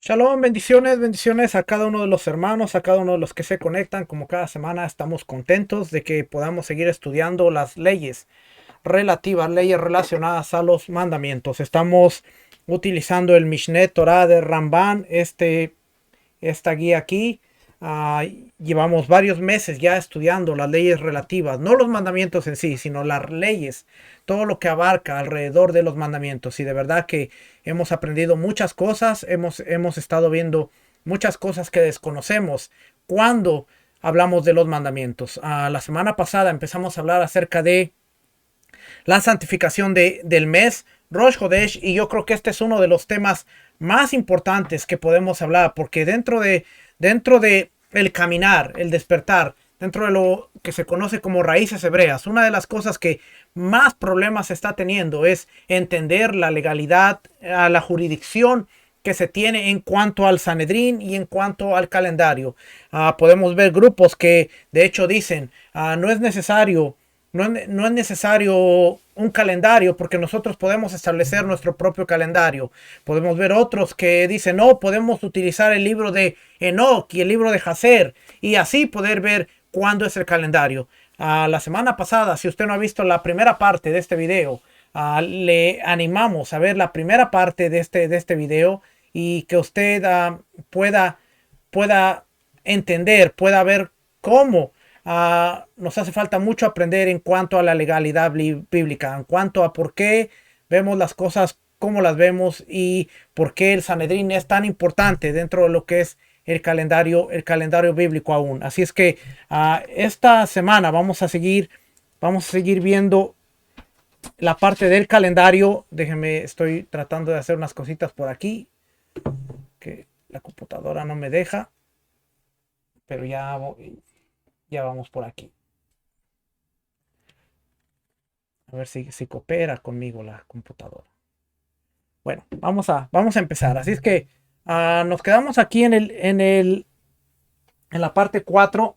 Shalom, bendiciones, bendiciones a cada uno de los hermanos, a cada uno de los que se conectan. Como cada semana estamos contentos de que podamos seguir estudiando las leyes relativas, leyes relacionadas a los mandamientos. Estamos utilizando el Mishneh Torah de Ramban, esta guía aquí. ah, Llevamos varios meses ya estudiando las leyes relativas, no los mandamientos en sí, sino las leyes, todo lo que abarca alrededor de los mandamientos. Y de verdad que hemos aprendido muchas cosas, hemos estado viendo muchas cosas que desconocemos cuando hablamos de los mandamientos. La semana pasada empezamos a hablar acerca de la santificación del mes Rosh Hodesh, y yo creo que este es uno de los temas más importantes que podemos hablar, porque dentro de el caminar, el despertar, dentro de lo que se conoce como raíces hebreas, una de las cosas que más problemas está teniendo es entender la legalidad, a la jurisdicción que se tiene en cuanto al Sanedrín y en cuanto al calendario. Podemos ver grupos que de hecho dicen, no es necesario no es necesario un calendario porque nosotros podemos establecer nuestro propio calendario. Podemos ver otros que dicen, no, podemos utilizar el libro de Enoch y el libro de Jaser y así poder ver cuándo es el calendario. La semana pasada, si usted no ha visto la primera parte de este video, le animamos a ver la primera parte de este video y que usted pueda entender, pueda ver cómo nos hace falta mucho aprender en cuanto a la legalidad bíblica, en cuanto a por qué vemos las cosas como las vemos y por qué el Sanedrín es tan importante dentro de lo que es el calendario bíblico aún. Así es que esta semana vamos a seguir viendo la parte del calendario. Déjenme, estoy tratando de hacer unas cositas por aquí que la computadora no me deja, pero ya vamos por aquí. A ver si coopera conmigo la computadora. Bueno, vamos a empezar. Así es que nos quedamos aquí en la parte 4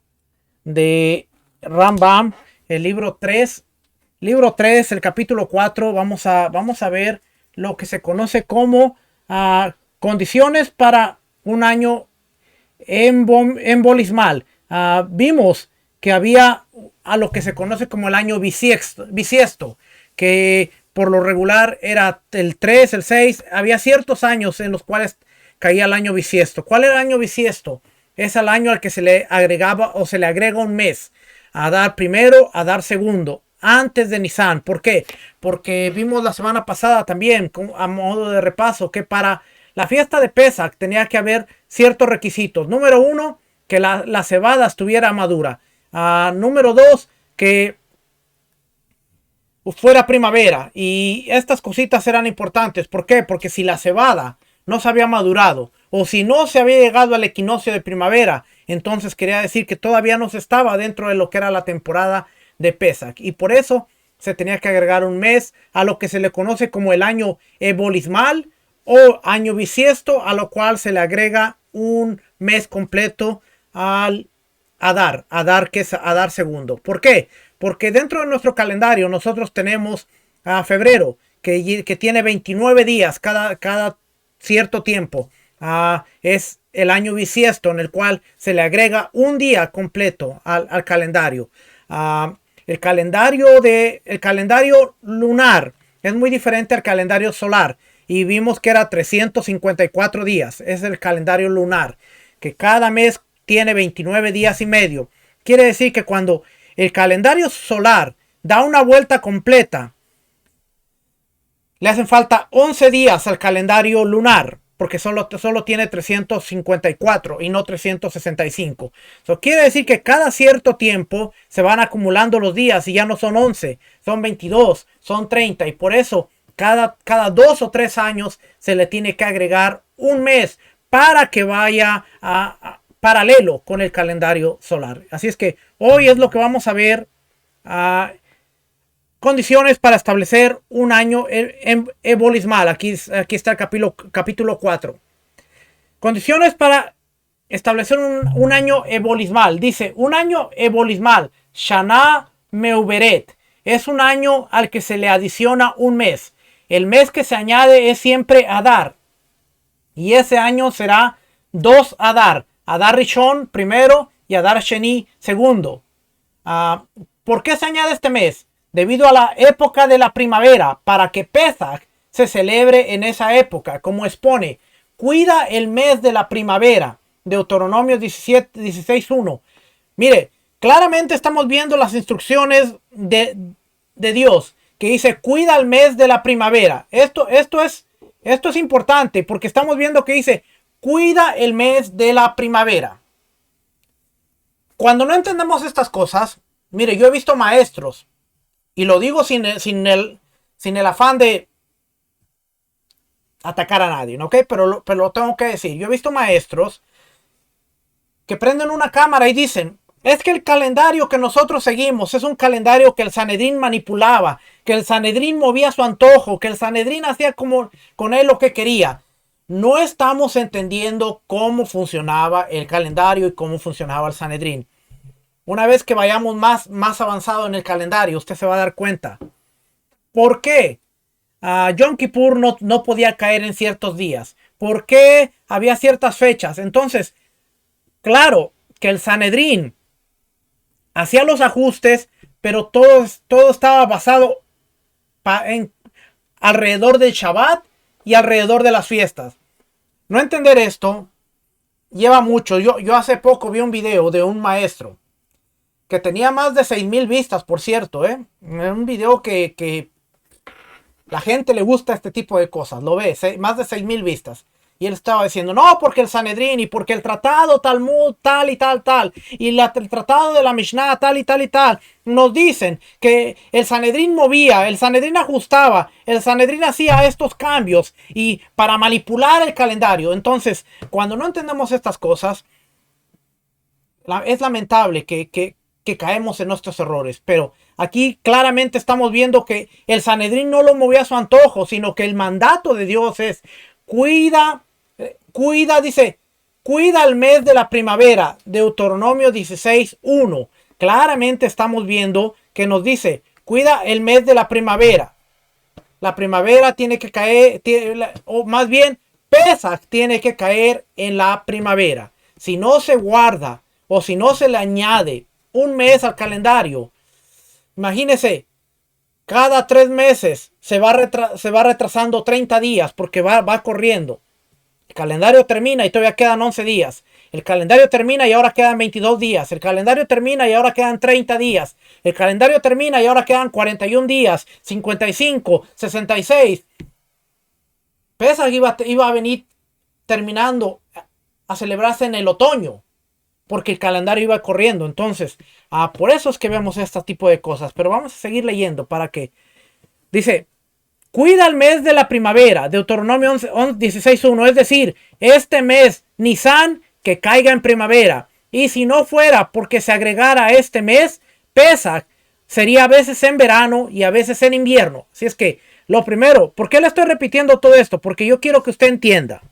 de Rambam, el libro 3. Libro 3, el capítulo 4. Vamos a ver lo que se conoce como condiciones para un año embolismal. Vimos que había a lo que se conoce como el año bisiesto, que por lo regular era el 3, el 6. Había ciertos años en los cuales caía el año bisiesto. ¿Cuál era el año bisiesto? Es el año al que se le agregaba o se le agrega un mes. A dar primero, a dar segundo, antes de Nisan. ¿Por qué? Porque vimos la semana pasada también, a modo de repaso, que para la fiesta de Pesach tenía que haber ciertos requisitos. Número uno, que la cebada estuviera madura. Número dos, que fuera primavera. Y estas cositas eran importantes. ¿Por qué? Porque si la cebada no se había madurado o si no se había llegado al equinoccio de primavera, entonces quería decir que todavía no se estaba dentro de lo que era la temporada de Pesach. Y por eso se tenía que agregar un mes a lo que se le conoce como el año ebolismal o año bisiesto, a lo cual se le agrega un mes completo al Adar, que es Adar segundo. ¿Por qué? Porque dentro de nuestro calendario nosotros tenemos a febrero, que tiene 29 días cada cierto tiempo. Es el año bisiesto, en el cual se le agrega un día completo al calendario. El calendario lunar es muy diferente al calendario solar. Y vimos que era 354 días. Es el calendario lunar, que cada mes tiene 29 días y medio. Quiere decir que cuando el calendario solar da una vuelta completa, le hacen falta 11 días al calendario lunar, porque solo tiene 354 y no 365. Eso quiere decir que cada cierto tiempo se van acumulando los días y ya no son 11, son 22, son 30, y por eso cada 2 o 3 años se le tiene que agregar un mes para que vaya paralelo con el calendario solar. Así es que hoy es lo que vamos a ver. Condiciones para establecer un año ebolismal. Aquí está el capítulo 4. Condiciones para establecer un año ebolismal. Dice, un año ebolismal, Shana Meuberet, es un año al que se le adiciona un mes. El mes que se añade es siempre Adar. Y ese año será 2 Adar. Adar Rishon primero y Adar Sheni segundo. ¿Por qué se añade este mes? Debido a la época de la primavera, para que Pesach se celebre en esa época, como expone. Cuida el mes de la primavera. Deuteronomio 16:1. Mire, claramente estamos viendo las instrucciones de Dios, que dice, cuida el mes de la primavera. Esto es importante, porque estamos viendo que dice, cuida el mes de la primavera. Cuando no entendemos estas cosas, mire, yo he visto maestros, y lo digo sin el afán de atacar a nadie, ¿ok? Pero lo tengo que decir. Yo he visto maestros que prenden una cámara y dicen, es que el calendario que nosotros seguimos es un calendario que el Sanedrín manipulaba, que el Sanedrín movía a su antojo, que el Sanedrín hacía como con él lo que quería. No estamos entendiendo cómo funcionaba el calendario y cómo funcionaba el Sanedrín. Una vez que vayamos más avanzado en el calendario, usted se va a dar cuenta. ¿Por qué Yom Kippur no podía caer en ciertos días? ¿Por qué había ciertas fechas? Entonces, claro que el Sanedrín hacía los ajustes, pero todo estaba basado alrededor del Shabbat y alrededor de las fiestas. No entender esto lleva mucho. Yo hace poco vi un video de un maestro que tenía más de 6,000 vistas, por cierto. Un video que la gente le gusta este tipo de cosas. Lo ve, más de 6,000 vistas. Y él estaba diciendo, no, porque el Sanedrín y porque el tratado Talmud tal y tal, tal. Y el tratado de la Mishnah tal y tal y tal. Nos dicen que el Sanedrín movía, el Sanedrín ajustaba, el Sanedrín hacía estos cambios y para manipular el calendario. Entonces, cuando no entendemos estas cosas, es lamentable que caemos en nuestros errores. Pero aquí claramente estamos viendo que el Sanedrín no lo movía a su antojo, sino que el mandato de Dios es cuida, dice, cuida el mes de la primavera. Deuteronomio 16:1. Claramente estamos viendo que nos dice, cuida el mes de la primavera. La primavera tiene que caer, o más bien, Pesach tiene que caer en la primavera. Si no se guarda o si no se le añade un mes al calendario, imagínese, cada 3 meses se va retrasando 30 días porque va corriendo. El calendario termina y todavía quedan 11 días. El calendario termina y ahora quedan 22 días. El calendario termina y ahora quedan 30 días. El calendario termina y ahora quedan 41 días, 55, 66. Pesach iba a venir terminando a celebrarse en el otoño, porque el calendario iba corriendo. Entonces, por eso es que vemos este tipo de cosas. Pero vamos a seguir leyendo para que... Dice, cuida el mes de la primavera, Deuteronomio 16:1, es decir, este mes, Nisan, que caiga en primavera. Y si no fuera porque se agregara a este mes, Pesach, sería a veces en verano y a veces en invierno. Así es que, lo primero, ¿por qué le estoy repitiendo todo esto? Porque yo quiero que usted entienda.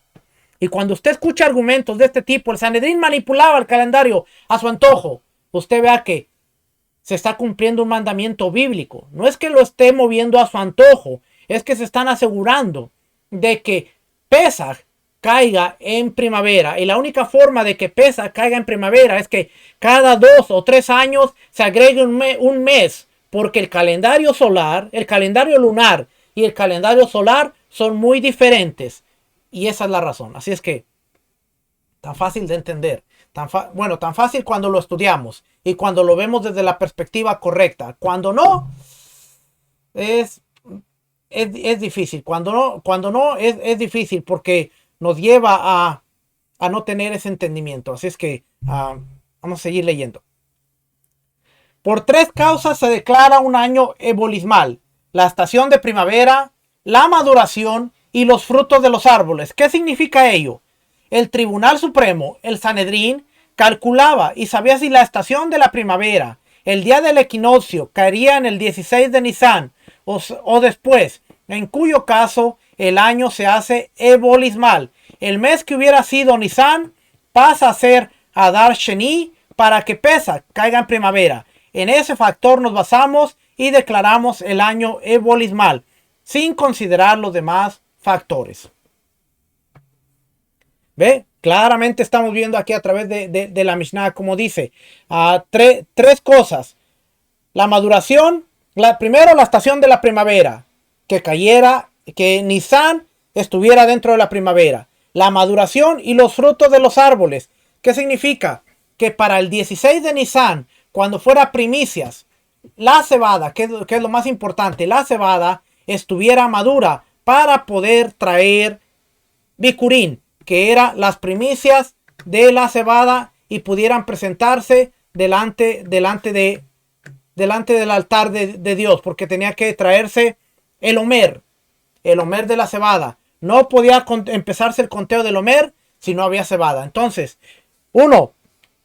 Y cuando usted escucha argumentos de este tipo, el Sanedrín manipulaba el calendario a su antojo, usted vea que se está cumpliendo un mandamiento bíblico. No es que lo esté moviendo a su antojo, es que se están asegurando de que Pesach caiga en primavera. Y la única forma de que Pesach caiga en primavera es que cada 2 o 3 años se agregue un mes, porque el calendario solar, el calendario lunar y el calendario solar son muy diferentes. Y esa es la razón. Así es que, tan fácil de entender. Tan fácil cuando lo estudiamos y cuando lo vemos desde la perspectiva correcta. Cuando no, es difícil. Cuando no es difícil porque nos lleva a no tener ese entendimiento. Así es que vamos a seguir leyendo. Por 3 causas se declara un año ebolismal: la estación de primavera, la maduración y los frutos de los árboles. ¿Qué significa ello? El Tribunal Supremo, el Sanedrín, calculaba y sabía si la estación de la primavera, el día del equinoccio, caería en el 16 de Nisan o después, en cuyo caso el año se hace ebolismal. El mes que hubiera sido Nisan pasa a ser Adar Sheni para que Pesach caiga en primavera. En ese factor nos basamos y declaramos el año ebolismal, sin considerar los demás factores. ¿Ve? Claramente estamos viendo aquí a través de la Mishnah, como dice, tres cosas. La maduración, primero la estación de la primavera, que cayera, que Nisan estuviera dentro de la primavera. La maduración y los frutos de los árboles. ¿Qué significa? Que para el 16 de Nisan, cuando fuera primicias, la cebada, que es lo más importante, la cebada estuviera madura para poder traer Bikurín, que eran las primicias de la cebada, y pudieran presentarse delante del altar de Dios, porque tenía que traerse el Omer de la cebada. No podía empezarse el conteo del Omer si no había cebada. Entonces, uno,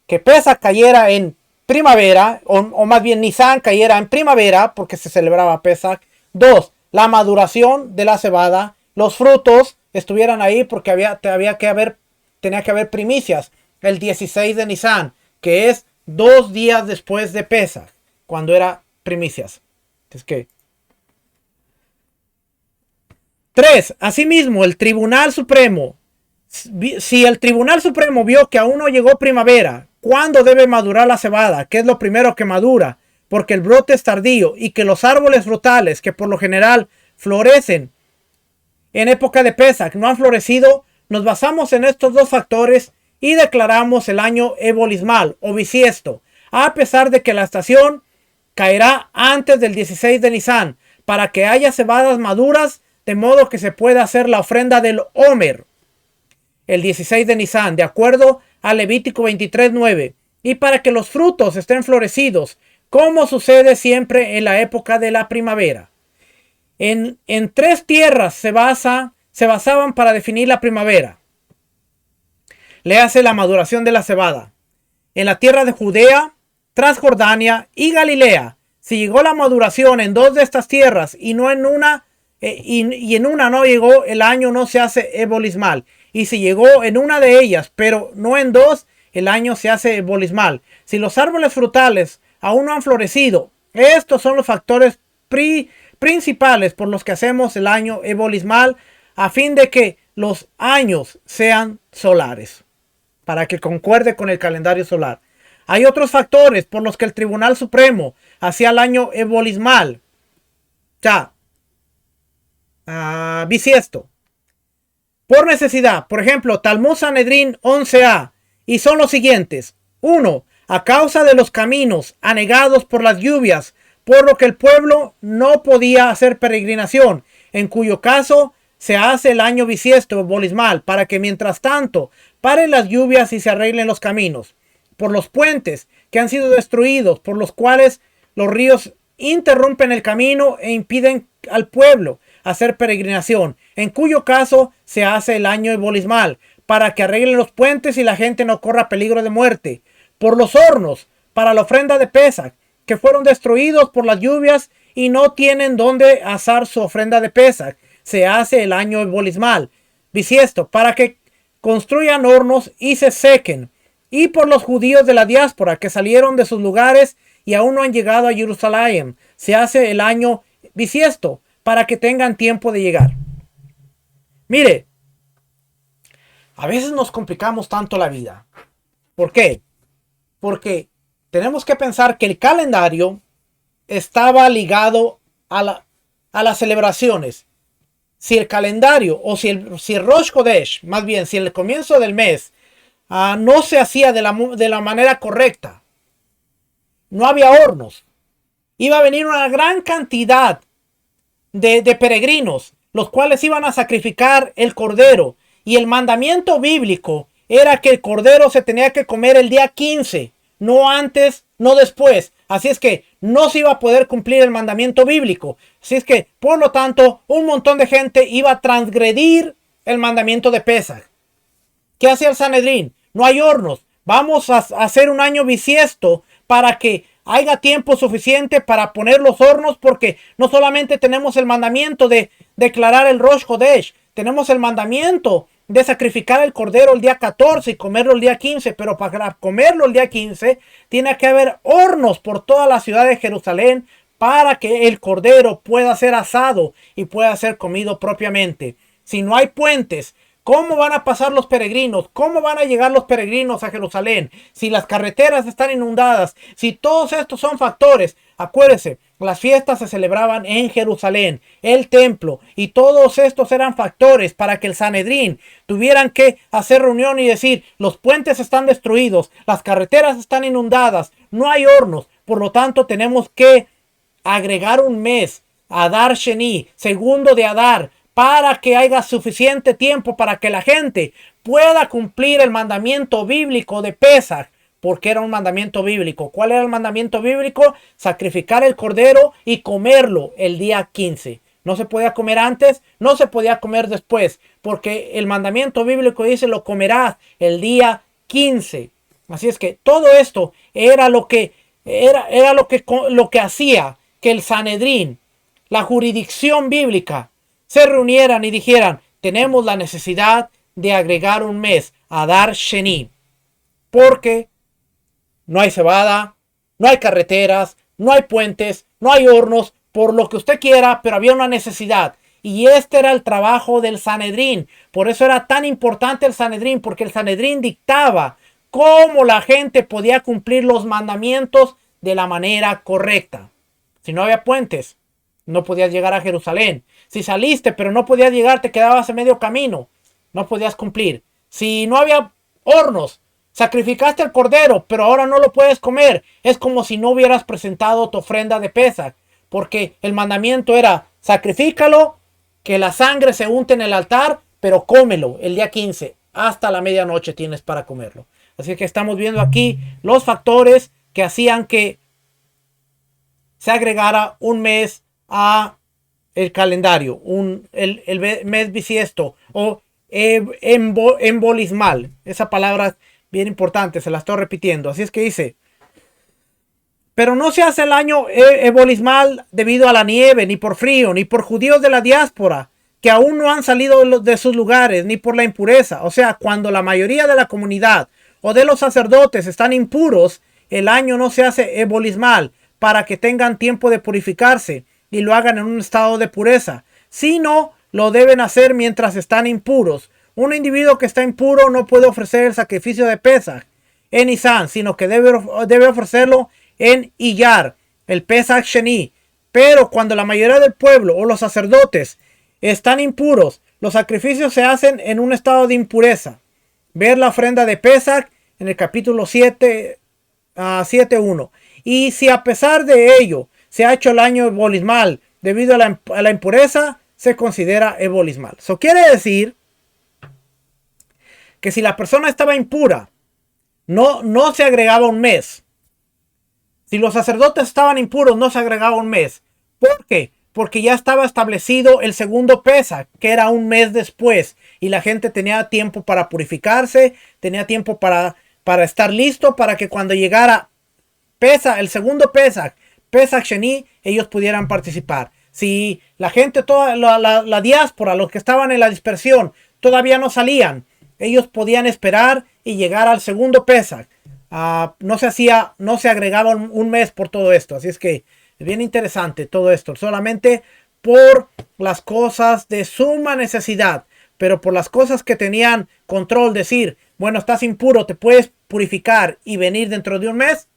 que Pesach cayera en primavera, o más bien Nisan cayera en primavera, porque se celebraba Pesach. Dos, la maduración de la cebada, los frutos estuvieran ahí, porque tenía que haber primicias el 16 de Nisan, que es 2 días después de Pesach, cuando era primicias. Es que 3. Asimismo, el Tribunal Supremo, si el Tribunal Supremo vio que aún no llegó primavera, ¿cuándo debe madurar la cebada? ¿Qué es lo primero que madura? Porque el brote es tardío, y que los árboles frutales, que por lo general florecen en época de Pesach, no han florecido. Nos basamos en estos dos factores y declaramos el año ebolismal o bisiesto, a pesar de que la estación caerá antes del 16 de Nisan, para que haya cebadas maduras, de modo que se pueda hacer la ofrenda del Omer el 16 de Nisan, de acuerdo a Levítico 23:9, y para que los frutos estén florecidos, como sucede siempre en la época de la primavera. En 3 tierras se basaban para definir la primavera. Le hace la maduración de la cebada. En la tierra de Judea, Transjordania y Galilea. Si llegó la maduración en 2 de estas tierras y no en una, y en una no llegó, el año no se hace ebolismal. Y si llegó en una de ellas, pero no en 2, el año se hace ebolismal. Si los árboles frutales aún no han florecido, estos son los factores principales por los que hacemos el año ebolismal, a fin de que los años sean solares, para que concuerde con el calendario solar. Hay otros factores por los que el Tribunal Supremo hacía el año ebolismal, bisiesto, por necesidad. Por ejemplo, Talmud Sanedrín 11a, y son los siguientes. 1. A causa de los caminos anegados por las lluvias, por lo que el pueblo no podía hacer peregrinación, en cuyo caso se hace el año bisiesto ebolismal, para que mientras tanto paren las lluvias y se arreglen los caminos. Por los puentes que han sido destruidos, por los cuales los ríos interrumpen el camino e impiden al pueblo hacer peregrinación, en cuyo caso se hace el año ebolismal, para que arreglen los puentes y la gente no corra peligro de muerte. Por los hornos para la ofrenda de Pesach, que fueron destruidos por las lluvias y no tienen donde asar su ofrenda de Pesach, se hace el año ebolismal bisiesto, para que construyan hornos y se sequen. Y por los judíos de la diáspora que salieron de sus lugares y aún no han llegado a Jerusalén, se hace el año bisiesto, para que tengan tiempo de llegar. Mire, a veces nos complicamos tanto la vida. ¿Por qué? Porque tenemos que pensar que el calendario estaba ligado a las celebraciones. Si el calendario, o si el Rosh Chodesh, más bien, si el comienzo del mes no se hacía de la manera correcta, no había hornos, iba a venir una gran cantidad de peregrinos, los cuales iban a sacrificar el cordero, y el mandamiento bíblico era que el cordero se tenía que comer el día 15, no antes, no después. Así es que no se iba a poder cumplir el mandamiento bíblico. Así es que, por lo tanto, un montón de gente iba a transgredir el mandamiento de Pesach. ¿Qué hacía el Sanedrín? No hay hornos. Vamos a hacer un año bisiesto para que haya tiempo suficiente para poner los hornos, porque no solamente tenemos el mandamiento de declarar el Rosh Chodesh, tenemos el mandamiento de sacrificar el cordero el día 14 y comerlo el día 15, pero para comerlo el día 15 tiene que haber hornos por toda la ciudad de Jerusalén para que el cordero pueda ser asado y pueda ser comido propiamente. Si no hay puentes, ¿Cómo van a pasar los peregrinos? ¿Cómo van a llegar los peregrinos a Jerusalén? Si las carreteras están inundadas, si todos estos son factores. Acuérdense, las fiestas se celebraban en Jerusalén, el templo, y todos estos eran factores para que el Sanedrín tuvieran que hacer reunión y decir, los puentes están destruidos, las carreteras están inundadas, no hay hornos, por lo tanto tenemos que agregar un mes, Adar Sheni, segundo de Adar, para que haya suficiente tiempo para que la gente pueda cumplir el mandamiento bíblico de Pesaj, porque era un mandamiento bíblico. ¿Cuál era el mandamiento bíblico? Sacrificar el cordero y comerlo el día 15. No se podía comer antes, no se podía comer después, porque el mandamiento bíblico dice lo comerás el día 15. Así es que todo esto era lo que hacía que el Sanedrín, la jurisdicción bíblica, se reunieran y dijeran, tenemos la necesidad de agregar un mes, Adar Sheni, porque no hay cebada, no hay carreteras, no hay puentes, no hay hornos, por lo que usted quiera, pero había una necesidad. Y este era el trabajo del Sanedrín. Por eso era tan importante el Sanedrín, porque el Sanedrín dictaba cómo la gente podía cumplir los mandamientos de la manera correcta. Si no había puentes, no podías llegar a Jerusalén. Si saliste pero no podías llegar, te quedabas en medio camino, no podías cumplir. Si no había hornos, sacrificaste el cordero pero ahora no lo puedes comer, es como si no hubieras presentado tu ofrenda de Pesaj, porque el mandamiento era sacrifícalo, que la sangre se unte en el altar, pero cómelo el día 15, hasta la medianoche tienes para comerlo. Así que estamos viendo aquí los factores que hacían que se agregara un mes a el calendario, el mes bisiesto o embolismal. Esa palabra es bien importante, se la estoy repitiendo. Así es que dice, pero no se hace el año embolismal debido a la nieve, ni por frío, ni por judíos de la diáspora, que aún no han salido de sus lugares, ni por la impureza. O sea, cuando la mayoría de la comunidad o de los sacerdotes están impuros, el año no se hace embolismal para que tengan tiempo de purificarse y lo hagan en un estado de pureza, sino lo deben hacer mientras están impuros. Un individuo que está impuro no puede ofrecer el sacrificio de Pesaj en Nisan, sino que debe ofrecerlo en Iyar, el Pesaj Sheni. Pero cuando la mayoría del pueblo o los sacerdotes están impuros, los sacrificios se hacen en un estado de impureza. Ver la ofrenda de Pesaj en el capítulo 7:1. Y si a pesar de ello se ha hecho el año embolismal debido a la impureza, se considera embolismal. Eso quiere decir que si la persona estaba impura, no se agregaba un mes. Si los sacerdotes estaban impuros, no se agregaba un mes. ¿Por qué? Porque ya estaba establecido el segundo Pesaj, que era un mes después. Y la gente tenía tiempo para purificarse, tenía tiempo para estar listo para que cuando llegara Pesaj, el segundo Pesaj, Pesaj Sheni, ellos pudieran participar. Si la gente, toda la diáspora, los que estaban en la dispersión, todavía no salían, ellos podían esperar y llegar al segundo Pesaj. No se agregaba un mes por todo esto. Así es que es bien interesante todo esto. Solamente por las cosas de suma necesidad, pero por las cosas que tenían control, decir, bueno, estás impuro, te puedes purificar y venir dentro de un mes,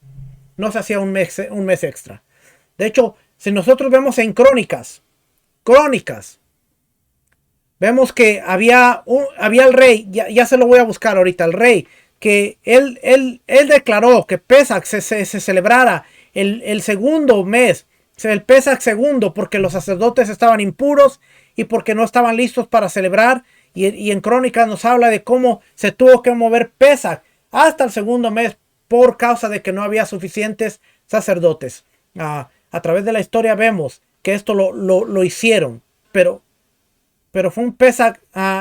no se hacía un mes extra. De hecho, si nosotros vemos en Crónicas, vemos que había el rey, ya se lo voy a buscar ahorita, el rey, que él declaró que Pesaj se celebrara el segundo mes, el Pesaj segundo, porque los sacerdotes estaban impuros y porque no estaban listos para celebrar. Y en Crónicas nos habla de cómo se tuvo que mover Pesaj hasta el segundo mes por causa de que no había suficientes sacerdotes. A través de la historia vemos que esto lo hicieron, pero fue un Pesaj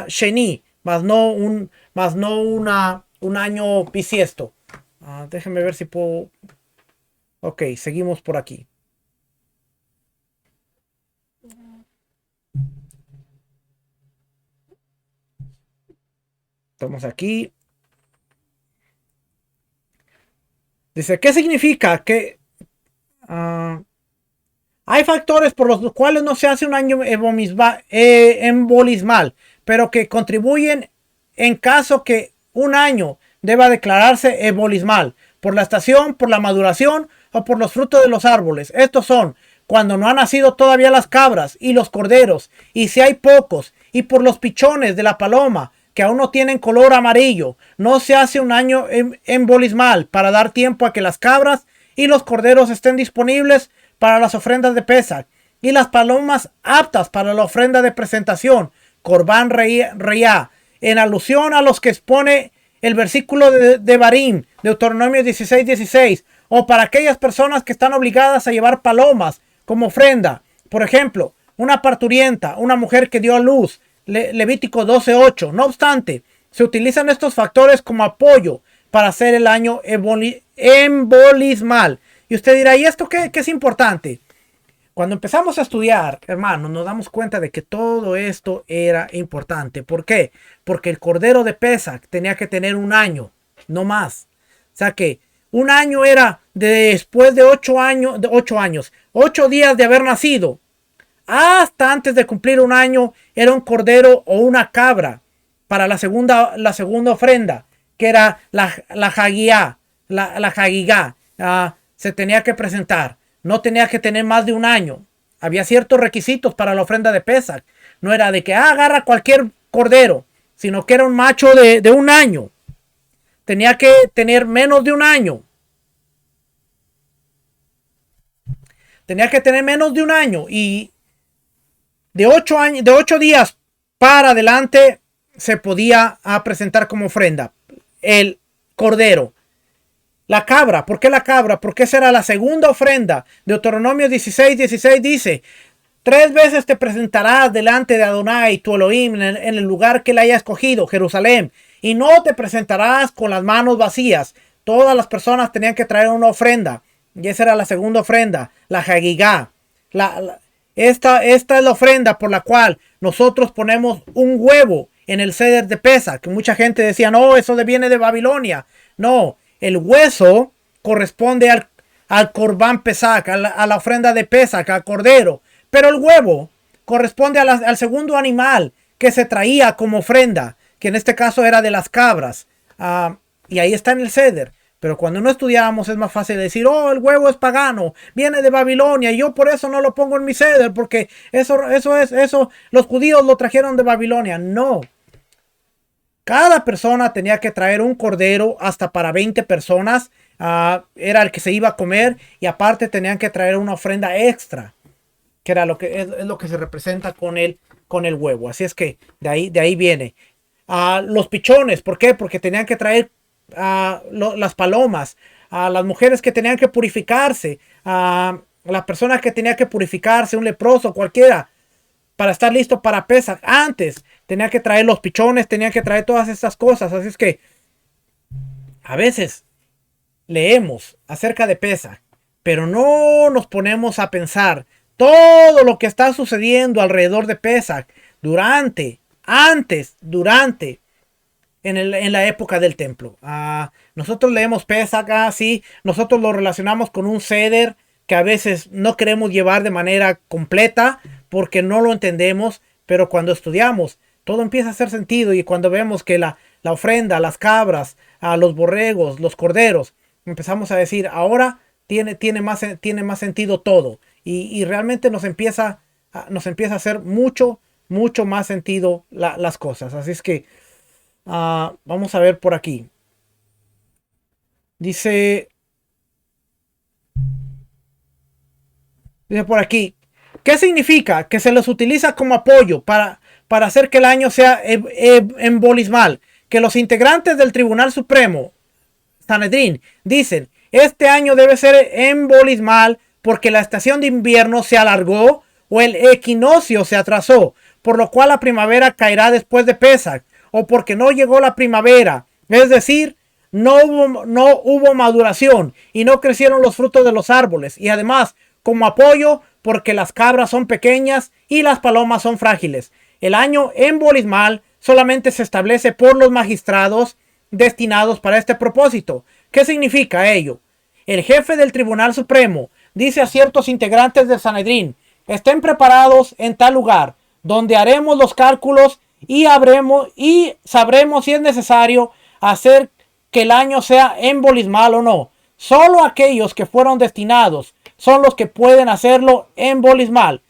Sheni, más no un año bisiesto. Déjenme ver si puedo. Ok, seguimos por aquí. Estamos aquí. Dice, ¿qué significa? Que hay factores por los cuales no se hace un año embolismal, pero que contribuyen en caso que un año deba declararse ebolismal, por la estación, por la maduración o por los frutos de los árboles. Estos son cuando no han nacido todavía las cabras y los corderos, y si hay pocos, y por los pichones de la paloma, que aún no tienen color amarillo. No se hace un año embolismal para dar tiempo a que las cabras y los corderos estén disponibles para las ofrendas de Pesach, y las palomas aptas para la ofrenda de presentación, Corbán Reía, en alusión a los que expone el versículo de Barim, Deuteronomio 16:16, o para aquellas personas que están obligadas a llevar palomas como ofrenda. Por ejemplo, una parturienta, una mujer que dio a luz, Levítico 12:8. No obstante, se utilizan estos factores como apoyo para hacer el año embolismal. Y usted dirá, ¿y esto qué es importante? Cuando empezamos a estudiar, hermanos, nos damos cuenta de que todo esto era importante. ¿Por qué? Porque el cordero de Pesach tenía que tener un año, no más. O sea que un año era después de 8 días de haber nacido. Hasta antes de cumplir un año era un cordero o una cabra para la segunda ofrenda, que era la hagigá. Se tenía que presentar. No tenía que tener más de un año. Había ciertos requisitos para la ofrenda de Pesach. No era de que agarra cualquier cordero, sino que era un macho de un año. Tenía que tener menos de un año. Tenía que tener menos de un año. Y de 8 días para adelante se podía presentar como ofrenda el cordero. La cabra, ¿por qué la cabra? Porque esa era la segunda ofrenda. Deuteronomio 16:16 dice: 3 veces te presentarás delante de Adonai, tu Elohim, en el lugar que le haya escogido, Jerusalén, y no te presentarás con las manos vacías. Todas las personas tenían que traer una ofrenda, y esa era la segunda ofrenda, la hagigá. Esta es la ofrenda por la cual nosotros ponemos un huevo en el ceder de Pesach, que mucha gente decía, no, eso viene de Babilonia. No, el hueso corresponde al Corbán Pesach, a la ofrenda de Pesach, al cordero. Pero el huevo corresponde al segundo animal que se traía como ofrenda, que en este caso era de las cabras. Y ahí está en el ceder. Pero cuando no estudiamos es más fácil decir, oh, el huevo es pagano, viene de Babilonia, y yo por eso no lo pongo en mi ceder, porque eso, los judíos lo trajeron de Babilonia. No. Cada persona tenía que traer un cordero hasta para 20 personas. Era el que se iba a comer, y aparte tenían que traer una ofrenda extra, que era lo que se representa con el huevo. Así es que de ahí viene. Los pichones, ¿por qué? Porque tenían que traer las palomas, las mujeres que tenían que purificarse, las personas que tenían que purificarse, un leproso, cualquiera, para estar listo para Pesach. Antes tenía que traer los pichones, tenía que traer todas estas cosas. Así es que a veces leemos acerca de Pesach, pero no nos ponemos a pensar todo lo que está sucediendo alrededor de Pesach, durante, antes, durante, en la época del templo. Nosotros leemos Pesach, sí, nosotros lo relacionamos con un ceder que a veces no queremos llevar de manera completa porque no lo entendemos, pero cuando estudiamos todo empieza a hacer sentido, y cuando vemos que la ofrenda, las cabras, los borregos, los corderos, empezamos a decir, ahora tiene más sentido todo, y realmente nos empieza a hacer mucho más sentido las cosas. Así es que vamos a ver por aquí. Dice por aquí, ¿qué significa? Que se los utiliza como apoyo para hacer que el año sea embolismal. Que los integrantes del Tribunal Supremo, Sanedrín, dicen, este año debe ser embolismal porque la estación de invierno se alargó o el equinoccio se atrasó, por lo cual la primavera caerá después de Pesach, o porque no llegó la primavera, es decir, no hubo maduración y no crecieron los frutos de los árboles, y además como apoyo porque las cabras son pequeñas y las palomas son frágiles. El año embolismal solamente se establece por los magistrados destinados para este propósito. ¿Qué significa ello? El jefe del Tribunal Supremo dice a ciertos integrantes del Sanedrín, estén preparados en tal lugar, donde haremos los cálculos y sabremos si es necesario hacer que el año sea embolismal o no. Solo aquellos que fueron destinados son los que pueden hacerlo embolismal.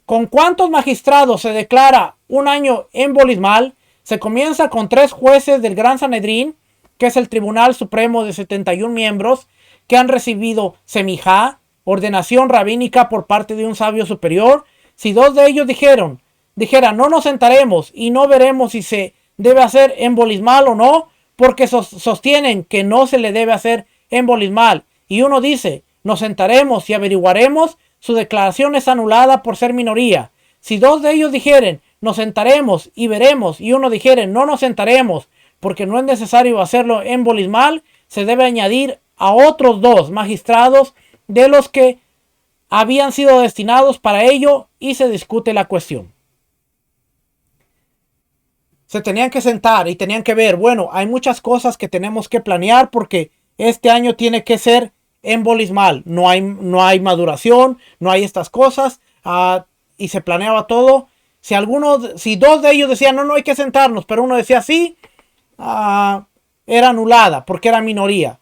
¿Con cuántos magistrados se declara un año embolismal? Se comienza con 3 jueces del Gran Sanedrín, que es el Tribunal Supremo de 71 miembros, que han recibido semijá, ordenación rabínica por parte de un sabio superior. Si 2 de ellos dijeran, no nos sentaremos y no veremos si se debe hacer embolismal o no, porque sostienen que no se le debe hacer embolismal, y uno dice, nos sentaremos y averiguaremos, su declaración es anulada por ser minoría. Si 2 de ellos dijeren, nos sentaremos y veremos, y uno dijere, no nos sentaremos, porque no es necesario hacerlo embolismal, se debe añadir a otros 2 magistrados de los que habían sido destinados para ello, y se discute la cuestión. Se tenían que sentar y tenían que ver, bueno, hay muchas cosas que tenemos que planear porque este año tiene que ser embolismal. No hay maduración, no hay estas cosas, y se planeaba todo. Si 2 de ellos decían, no hay que sentarnos, pero uno decía sí, era anulada porque era minoría.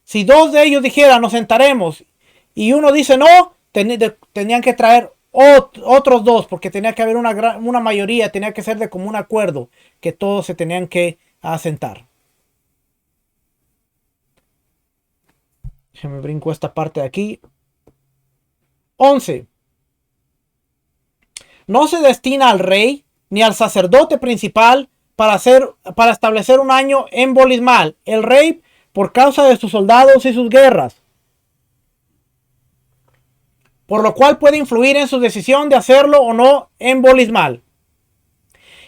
Si 2 de ellos dijeran, nos sentaremos, y uno dice no, tenían que traer otros 2, porque tenía que haber una mayoría, tenía que ser de común acuerdo, que todos se tenían que sentar. Me brinco esta parte de aquí. 11. No se destina al rey ni al sacerdote principal para establecer un año embolismal. El rey, por causa de sus soldados y sus guerras, por lo cual puede influir en su decisión de hacerlo o no embolismal.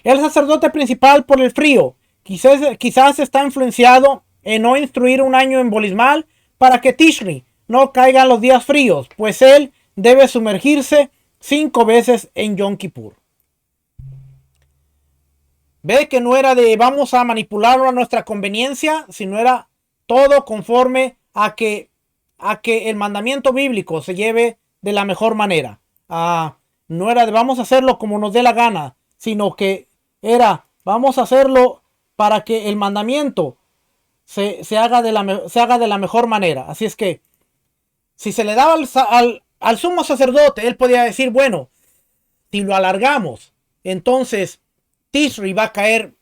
El sacerdote principal, por el frío, quizás está influenciado en no instruir un año embolismal para que Tishri no caiga en los días fríos, pues él debe sumergirse 5 veces en Yom Kippur. Ve que no era de vamos a manipularlo a nuestra conveniencia, sino era todo conforme a que el mandamiento bíblico se lleve de la mejor manera. No era de vamos a hacerlo como nos dé la gana, sino que era vamos a hacerlo para que el mandamiento se haga de la mejor manera. Así es que si se le daba al sumo sacerdote, él podía decir, bueno, si lo alargamos, entonces Tishri va a caer,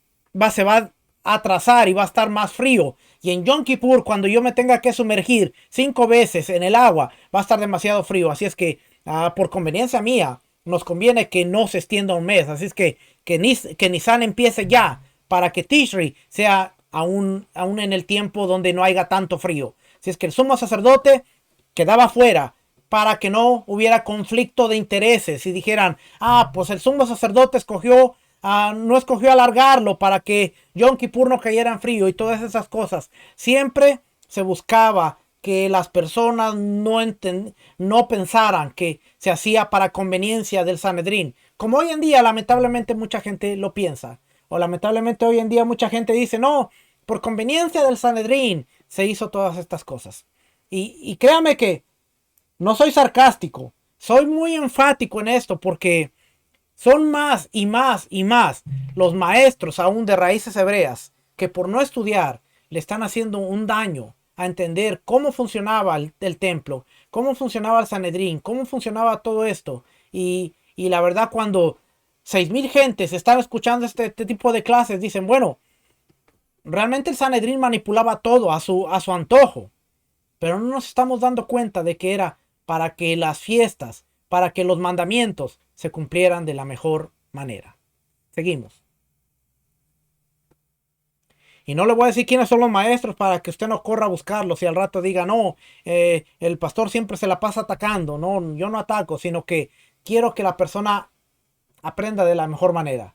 se va a atrasar y va a estar más frío. Y en Yom Kippur, cuando yo me tenga que sumergir 5 veces en el agua, va a estar demasiado frío. Así es que, por conveniencia mía, nos conviene que no se extienda un mes. Así es que Nisan empiece ya, para que Tishri sea aún en el tiempo donde no haya tanto frío. Así es que el sumo sacerdote quedaba fuera para que no hubiera conflicto de intereses y dijeran, pues el sumo sacerdote no escogió alargarlo para que Yom Kippur no cayera en frío y todas esas cosas. Siempre se buscaba que las personas no pensaran que se hacía para conveniencia del Sanedrín. Como hoy en día lamentablemente mucha gente lo piensa. O lamentablemente hoy en día mucha gente dice, no, por conveniencia del Sanedrín se hizo todas estas cosas. Y créame que no soy sarcástico, soy muy enfático en esto porque son más y más y más los maestros aún de raíces hebreas que por no estudiar le están haciendo un daño a entender cómo funcionaba el templo, cómo funcionaba el Sanedrín, cómo funcionaba todo esto. Y la verdad, cuando 6,000 gentes están escuchando este tipo de clases, dicen, bueno, realmente el Sanedrín manipulaba todo a su antojo. Pero no nos estamos dando cuenta de que era para que las fiestas, para que los mandamientos se cumplieran de la mejor manera. Seguimos. Y no le voy a decir quiénes son los maestros para que usted no corra a buscarlos y al rato diga, no, el pastor siempre se la pasa atacando. No, yo no ataco, sino que quiero que la persona aprenda de la mejor manera.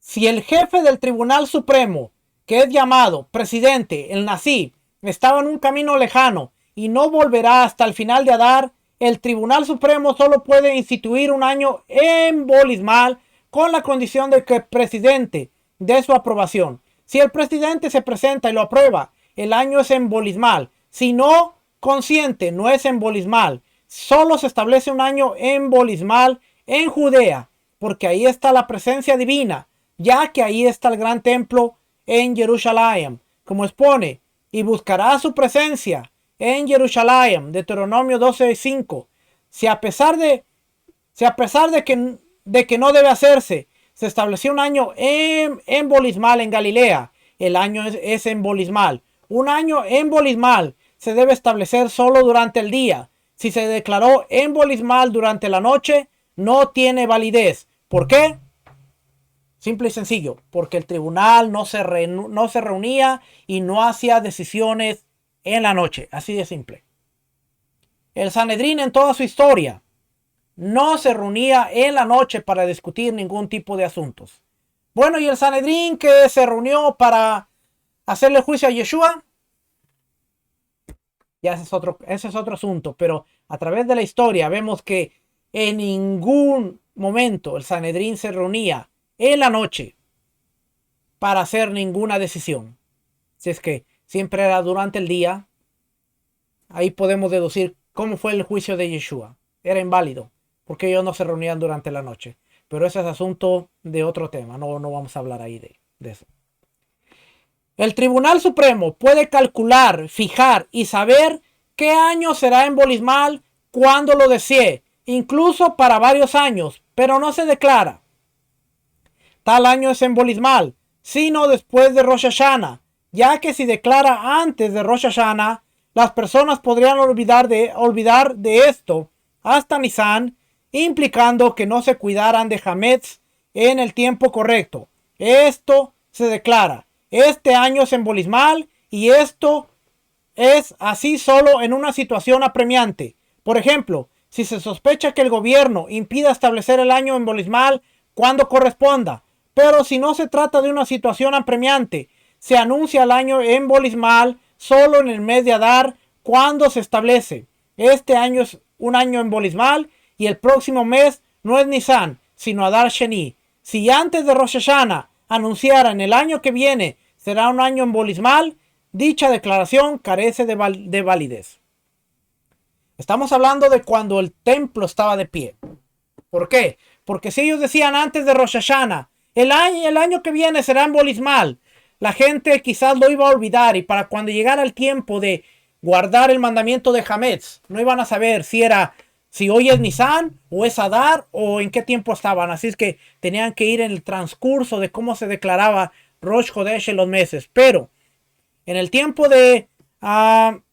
Si el jefe del Tribunal Supremo, que es llamado presidente, el Nasi, estaba en un camino lejano y no volverá hasta el final de Adar, el Tribunal Supremo solo puede instituir un año embolismal con la condición de que el presidente dé su aprobación. Si el presidente se presenta y lo aprueba, el año es embolismal. Si no consiente, no es embolismal. Solo se establece un año embolismal en Judea, porque ahí está la presencia divina, ya que ahí está el gran templo en Jerusalén, como expone, y buscará su presencia en Jerusalén, Deuteronomio 12:5. Si a pesar de que no debe hacerse, se estableció un año embolismal en Galilea, el año es embolismal. Un año embolismal se debe establecer solo durante el día. Si se declaró embolismal durante la noche, no tiene validez. ¿Por qué? Simple y sencillo, porque el tribunal no se reunía y no hacía decisiones en la noche. Así de simple. El Sanedrín en toda su historia no se reunía en la noche para discutir ningún tipo de asuntos. Bueno, y el Sanedrín que se reunió para hacerle juicio a Yeshua, ya ese es otro asunto, pero a través de la historia vemos que en ningún momento el Sanedrín se reunía en la noche para hacer ninguna decisión. Si es que siempre era durante el día, ahí podemos deducir cómo fue el juicio de Yeshua. Era inválido, porque ellos no se reunían durante la noche. Pero ese es asunto de otro tema, no vamos a hablar ahí de eso. El Tribunal Supremo puede calcular, fijar y saber qué año será embolismal cuando lo desee, incluso para varios años, pero no se declara tal año es embolismal, sino después de Rosh Hashanah, ya que si declara antes de Rosh Hashanah, las personas podrían olvidar de esto hasta Nisan, implicando que no se cuidaran de Hametz en el tiempo correcto. Esto se declara. Este año es embolismal y esto es así solo en una situación apremiante. Por ejemplo, si se sospecha que el gobierno impida establecer el año embolismal cuando corresponda, pero si no se trata de una situación apremiante, se anuncia el año embolismal solo en el mes de Adar cuando se establece. Este año es un año embolismal y el próximo mes no es Nisan, sino Adar Sheni. Si antes de Rosh Hashanah anunciaran el año que viene será un año embolismal, dicha declaración carece de validez. Estamos hablando de cuando el templo estaba de pie. ¿Por qué? Porque si ellos decían antes de Rosh Hashanah, el año que viene será embolismal, la gente quizás lo iba a olvidar y para cuando llegara el tiempo de guardar el mandamiento de Hametz, no iban a saber si hoy es Nisan o es Adar o en qué tiempo estaban. Así es que tenían que ir en el transcurso de cómo se declaraba Rosh Chodesh en los meses. Pero en el tiempo de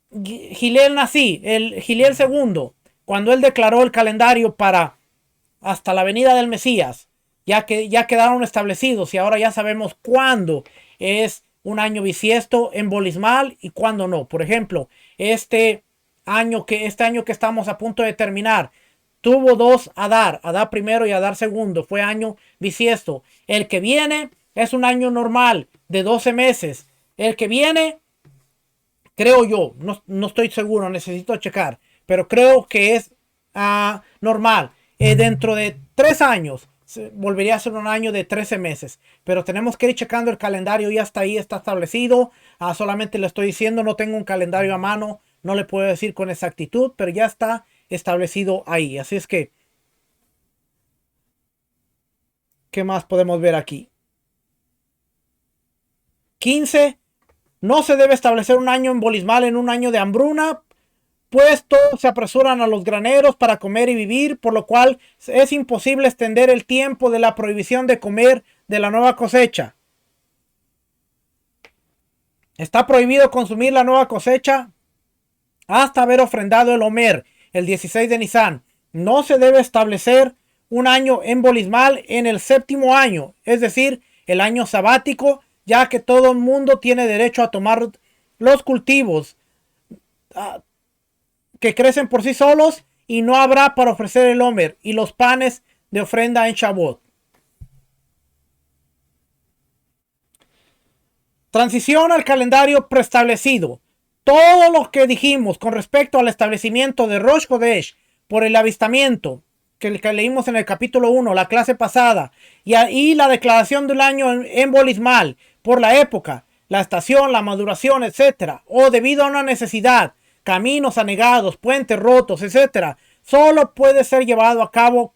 Hillel Nasi, el Hillel II, cuando él declaró el calendario para hasta la venida del Mesías, ya quedaron establecidos y ahora ya sabemos cuándo es un año bisiesto embolismal y cuándo no. Por ejemplo, este año que estamos a punto de terminar tuvo dos Adar primero y Adar segundo, fue año bisiesto. El que viene es un año normal de 12 meses. El que viene, creo yo, no estoy seguro, necesito checar, pero creo que es normal. Dentro de 3 años volvería a ser un año de 13 meses, pero tenemos que ir checando el calendario y hasta ahí está establecido. Solamente le estoy diciendo, no tengo un calendario a mano, no le puedo decir con exactitud, pero ya está establecido ahí. Así es que, ¿qué más podemos ver aquí? 15. No se debe establecer un año embolismal en un año de hambruna, pues todos se apresuran a los graneros para comer y vivir, por lo cual es imposible extender el tiempo de la prohibición de comer de la nueva cosecha. Está prohibido consumir la nueva cosecha hasta haber ofrendado el Omer, el 16 de Nisan. No se debe establecer un año embolismal en el 7º año, es decir, el año sabático, ya que todo el mundo tiene derecho a tomar los cultivos que crecen por sí solos y no habrá para ofrecer el Omer y los panes de ofrenda en Shavuot. Transición al calendario preestablecido. Todo lo que dijimos con respecto al establecimiento de Rosh Chodesh por el avistamiento que leímos en el capítulo 1, la clase pasada, y ahí la declaración del año embolismal por la época, la estación, la maduración, etcétera, o debido a una necesidad, caminos anegados, puentes rotos, etcétera, solo puede ser llevado a cabo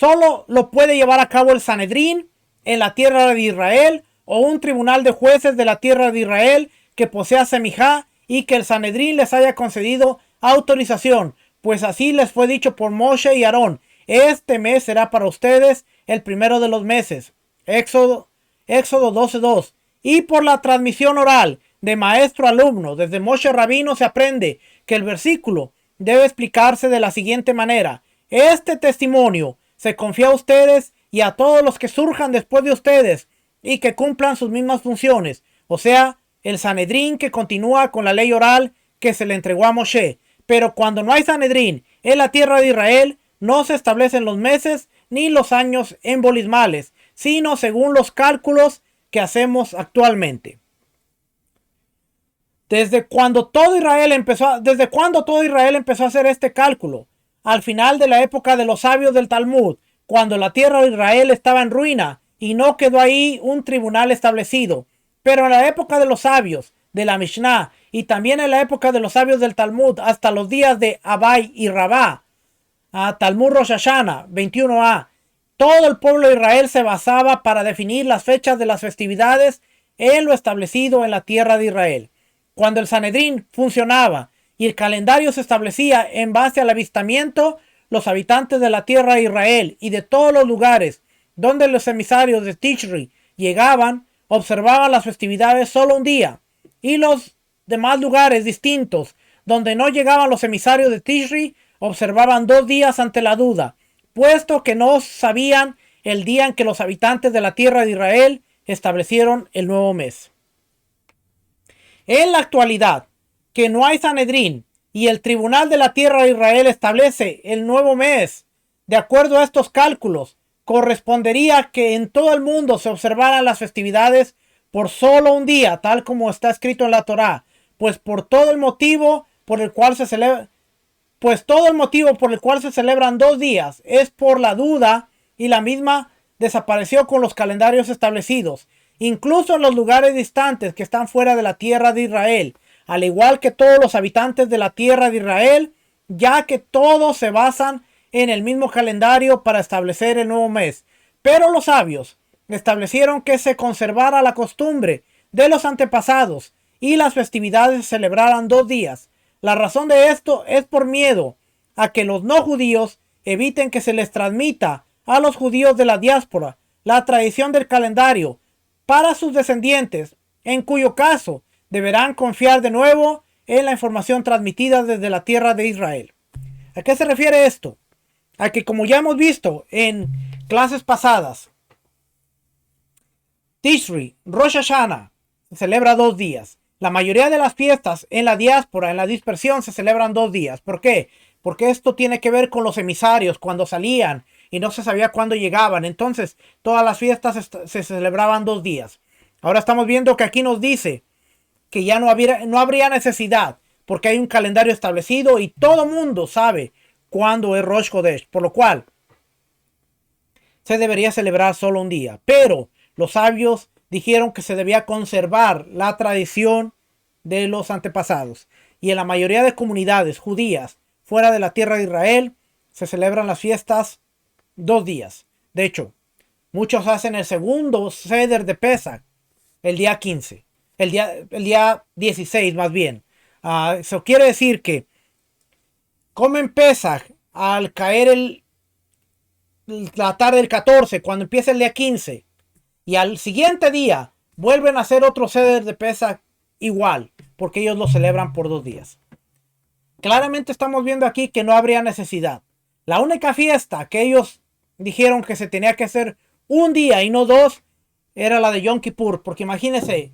solo lo puede llevar a cabo el Sanedrín en la tierra de Israel o un tribunal de jueces de la tierra de Israel que posea semijá y que el Sanedrín les haya concedido autorización, pues así les fue dicho por Moshe y Aarón. Este mes será para ustedes el primero de los meses. Éxodo 12:2. Y por la transmisión oral de maestro a alumno, desde Moshe Rabino se aprende que el versículo debe explicarse de la siguiente manera. Este testimonio se confía a ustedes y a todos los que surjan después de ustedes y que cumplan sus mismas funciones, o sea, el Sanedrín que continúa con la ley oral que se le entregó a Moshe. Pero cuando no hay Sanedrín en la tierra de Israel, no se establecen los meses ni los años embolismales, sino según los cálculos que hacemos actualmente. ¿Desde cuándo todo Israel empezó a hacer este cálculo? Al final de la época de los sabios del Talmud, cuando la tierra de Israel estaba en ruina y no quedó ahí un tribunal establecido. Pero en la época de los sabios de la Mishnah y también en la época de los sabios del Talmud hasta los días de Abai y Rabá, Talmud Rosh Hashanah 21a, todo el pueblo de Israel se basaba para definir las fechas de las festividades en lo establecido en la tierra de Israel. Cuando el Sanedrín funcionaba y el calendario se establecía en base al avistamiento, los habitantes de la tierra de Israel y de todos los lugares donde los emisarios de Tishri llegaban, observaban las festividades solo un día, y los demás lugares distintos donde no llegaban los emisarios de Tishri observaban 2 días ante la duda, puesto que no sabían el día en que los habitantes de la tierra de Israel establecieron el nuevo mes. En la actualidad, que no hay Sanedrín y el tribunal de la tierra de Israel establece el nuevo mes, de acuerdo a estos cálculos, correspondería que en todo el mundo se observaran las festividades por solo un día, tal como está escrito en la Torá, pues todo el motivo por el cual se celebran 2 días es por la duda, y la misma desapareció con los calendarios establecidos, incluso en los lugares distantes que están fuera de la tierra de Israel, al igual que todos los habitantes de la tierra de Israel, ya que todos se basan en el mismo calendario para establecer el nuevo mes. Pero los sabios establecieron que se conservara la costumbre de los antepasados y las festividades se celebraran 2 días. La razón de esto es por miedo a que los no judíos eviten que se les transmita a los judíos de la diáspora la tradición del calendario para sus descendientes, en cuyo caso deberán confiar de nuevo en la información transmitida desde la tierra de Israel. ¿A qué se refiere esto? A que, como ya hemos visto en clases pasadas, Tishri, Rosh Hashanah, se celebra 2 días. La mayoría de las fiestas en la diáspora, en la dispersión, se celebran 2 días. ¿Por qué? Porque esto tiene que ver con los emisarios, cuando salían y no se sabía cuándo llegaban. Entonces, todas las fiestas se celebraban 2 días. Ahora estamos viendo que aquí nos dice que ya no habría necesidad, porque hay un calendario establecido y todo mundo sabe cuándo es Rosh Chodesh, por lo cual se debería celebrar solo un día. Pero los sabios dijeron que se debía conservar la tradición de los antepasados. Y en la mayoría de comunidades judías fuera de la tierra de Israel se celebran las fiestas 2 días. De hecho, muchos hacen el segundo Seder de Pesach el día 15. El día 16 más bien. Eso quiere decir que comen Pesach al caer la tarde del 14, cuando empieza el día 15. Y al siguiente día vuelven a hacer otro Seder de Pesach igual, porque ellos lo celebran por 2 días. Claramente estamos viendo aquí que no habría necesidad. La única fiesta que ellos dijeron que se tenía que hacer un día y no 2 era la de Yom Kippur, porque imagínense,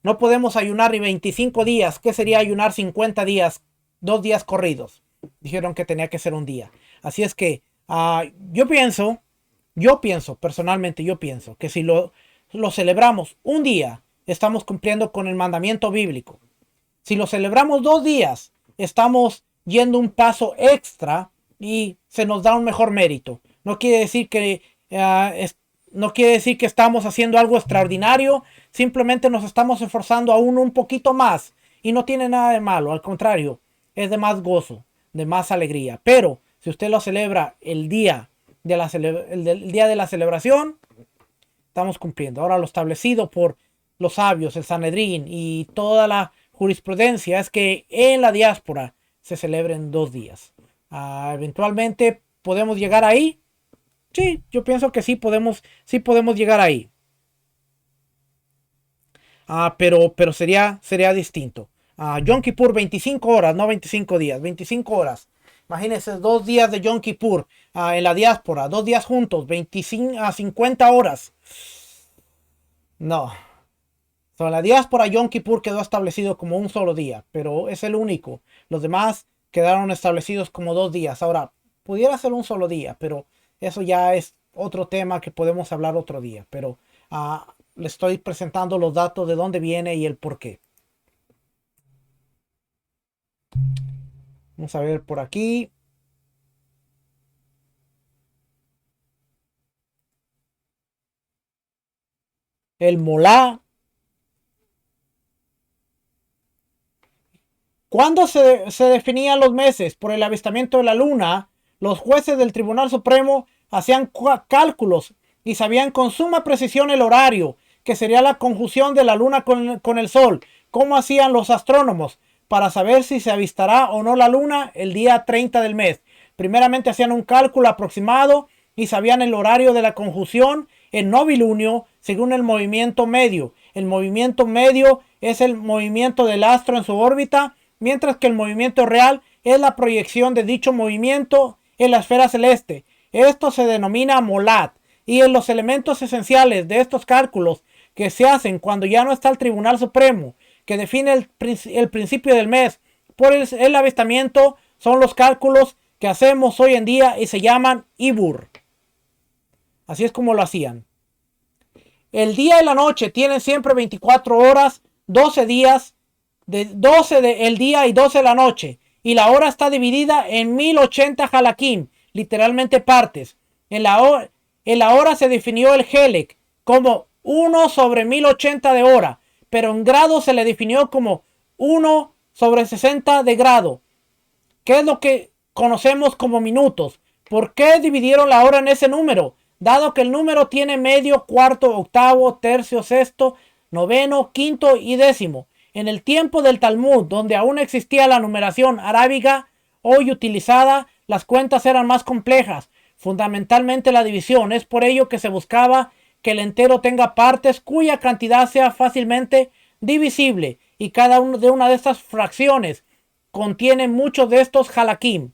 no podemos ayunar ni 25 días. ¿Qué sería ayunar 50 días, 2 días corridos? Dijeron que tenía que ser un día. Así es que yo pienso personalmente que si lo celebramos un día, estamos cumpliendo con el mandamiento bíblico. Si lo celebramos 2 días, estamos yendo un paso extra y se nos da un mejor mérito. No quiere decir que estamos haciendo algo extraordinario, simplemente nos estamos esforzando aún un poquito más y no tiene nada de malo, al contrario, es de más gozo, de más alegría. Pero si usted lo celebra el día el día de la celebración, estamos cumpliendo. Ahora, lo establecido por los sabios, el Sanedrín y toda la jurisprudencia es que en la diáspora se celebren 2 días. Eventualmente podemos llegar ahí. Sí, yo pienso que sí podemos llegar ahí. Pero sería distinto. Yom Kippur 25 horas, no 25 días, 25 horas. Imagínense 2 días de Yom Kippur en la diáspora, 2 días juntos, 25 a 50 horas. No. En la diáspora Yom Kippur quedó establecido como un solo día, pero es el único. Los demás quedaron establecidos como 2 días. Ahora, pudiera ser un solo día, pero eso ya es otro tema que podemos hablar otro día. Pero le estoy presentando los datos de dónde viene y el por qué. Vamos a ver por aquí. El Molá. Cuando se definían los meses por el avistamiento de la luna, los jueces del Tribunal Supremo hacían cálculos y sabían con suma precisión el horario, que sería la conjunción de la luna con el sol. ¿Cómo hacían los astrónomos para saber si se avistará o no la luna el día 30 del mes? Primeramente hacían un cálculo aproximado y sabían el horario de la conjunción en novilunio según el movimiento medio. El movimiento medio es el movimiento del astro en su órbita, mientras que el movimiento real es la proyección de dicho movimiento en la esfera celeste. Esto se denomina molad, y en los elementos esenciales de estos cálculos que se hacen cuando ya no está el Tribunal Supremo, que define el principio del mes por el avistamiento, son los cálculos que hacemos hoy en día y se llaman Ibur. Así es como lo hacían. El día y la noche tienen siempre 24 horas, 12 días, de 12 del día y 12 de la noche. Y la hora está dividida en 1080 halakim, literalmente partes. En la hora se definió el helek como 1 sobre 1080 de hora, pero en grado se le definió como 1 sobre 60 de grado, que es lo que conocemos como minutos. ¿Por qué dividieron la hora en ese número? Dado que el número tiene medio, cuarto, octavo, tercio, sexto, noveno, quinto y décimo. En el tiempo del Talmud, donde aún existía la numeración arábiga hoy utilizada, las cuentas eran más complejas, fundamentalmente la división. Es por ello que se buscaba que el entero tenga partes cuya cantidad sea fácilmente divisible, y cada una de estas fracciones contiene muchos de estos halakim.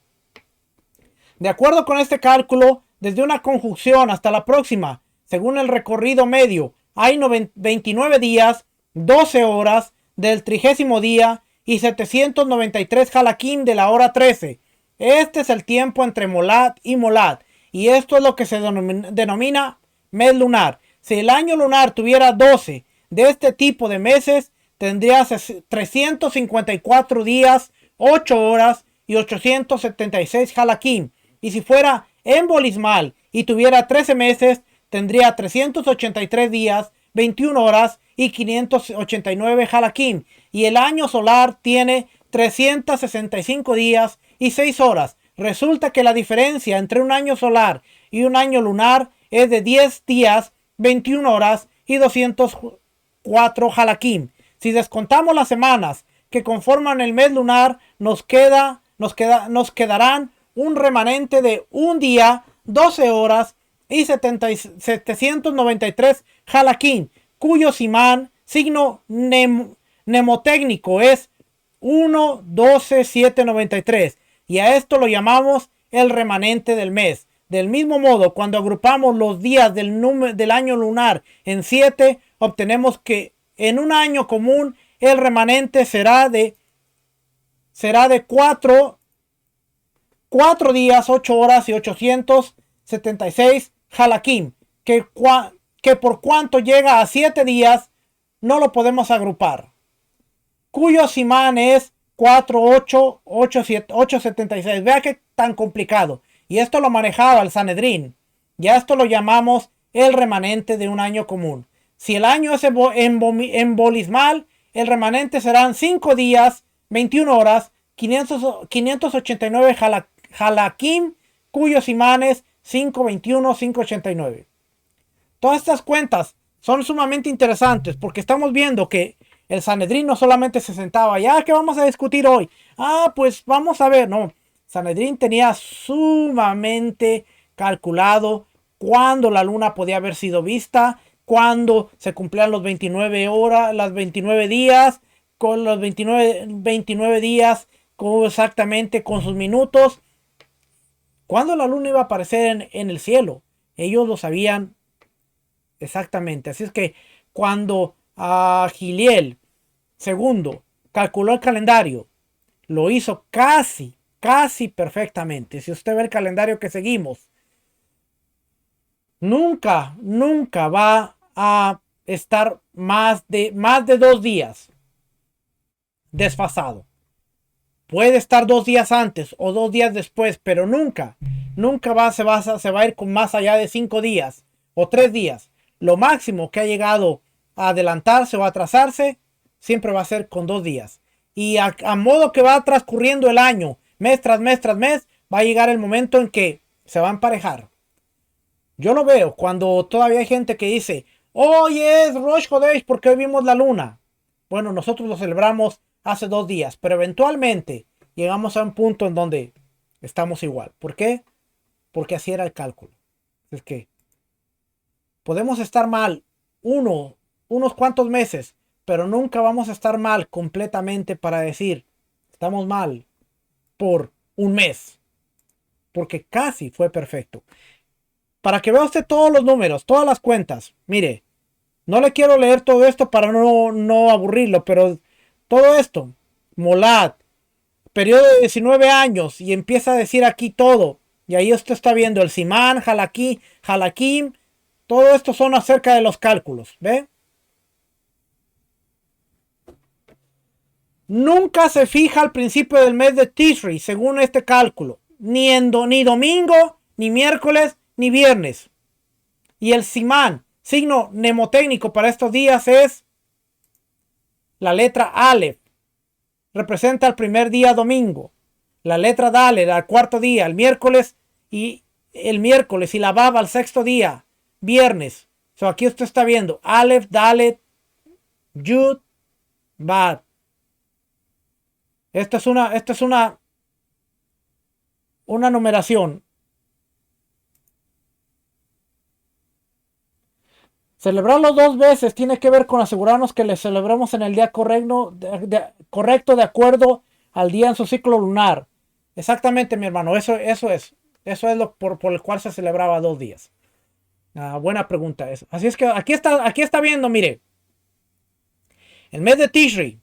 De acuerdo con este cálculo, desde una conjunción hasta la próxima, según el recorrido medio, hay 29 días, 12 horas del 30º día y 793 halakim de la hora 13. Este es el tiempo entre molad y molad, y esto es lo que se denomina mes lunar. Si el año lunar tuviera 12 de este tipo de meses, tendría 354 días, 8 horas y 876 halakim. Y si fuera embolismal y tuviera 13 meses, tendría 383 días, 21 horas y 589 halakim. Y el año solar tiene 365 días y 6 horas. Resulta que la diferencia entre un año solar y un año lunar es de 10 días, 21 horas y 204 halakim. Si descontamos las semanas que conforman el mes lunar, nos quedarán un remanente de un día, 12 horas y 793 halakim, cuyo signo mnemotécnico es 1, 12, 7, 93. Y a esto lo llamamos el remanente del mes. Del mismo modo, cuando agrupamos los días del año lunar en 7, obtenemos que en un año común el remanente será de 4 días, 8 horas y 876 halakim, que por cuanto llega a 7 días, no lo podemos agrupar. Cuyo simán es 48,876. Vea qué tan complicado. Y esto lo manejaba el Sanedrín. Ya esto lo llamamos el remanente de un año común. Si el año es embolismal, el remanente serán 5 días, 21 horas, 589 halakim, cuyos imanes 5.21, 5.89. Todas estas cuentas son sumamente interesantes porque estamos viendo que el Sanedrín no solamente se sentaba, ya que vamos a discutir hoy. Pues vamos a ver, no. Sanedrín tenía sumamente calculado cuándo la luna podía haber sido vista, cuándo se cumplían los 29 horas, las 29 días, con los 29 días, exactamente con sus minutos, cuándo la luna iba a aparecer en el cielo. Ellos lo sabían exactamente. Así es que cuando Giliel II calculó el calendario, lo hizo casi perfectamente. Si usted ve el calendario que seguimos, nunca va a estar más de 2 días desfasado. Puede estar 2 días antes o 2 días después, pero nunca se va a ir con más allá de 5 días o 3 días. Lo máximo que ha llegado a adelantarse o atrasarse siempre va a ser con 2 días. Y a modo que va transcurriendo el año, mes tras mes tras mes, va a llegar el momento en que se va a emparejar. Yo lo veo cuando todavía hay gente que dice, hoy es Rosh Hodesh porque hoy vimos la luna. Bueno, nosotros lo celebramos hace 2 días, pero eventualmente llegamos a un punto en donde estamos igual. ¿Por qué? Porque así era el cálculo. Es que podemos estar mal unos cuantos meses, pero nunca vamos a estar mal completamente para decir, estamos mal por un mes, porque casi fue perfecto. Para que vea usted todos los números, todas las cuentas, mire, no le quiero leer todo esto para no aburrirlo, pero todo esto, Molad, periodo de 19 años, y empieza a decir aquí todo, y ahí usted está viendo el Simán, Halakim, todo esto son acerca de los cálculos, ¿ve? Nunca se fija al principio del mes de Tishri, según este cálculo, ni domingo, ni miércoles, ni viernes. Y el Simán, signo mnemotécnico para estos días, es la letra Aleph. Representa el primer día domingo. La letra Dalet al cuarto día, el miércoles y la Bab al sexto día, viernes. Aquí usted está viendo Aleph, Dalet, Yud, Bab. Esta es una numeración. Celebrarlo 2 veces tiene que ver con asegurarnos que le celebramos en el día correcto, de acuerdo al día en su ciclo lunar. Exactamente, mi hermano, eso es lo por el cual se celebraba 2 días. Buena pregunta eso. Así es que aquí está viendo, mire, el mes de Tishri,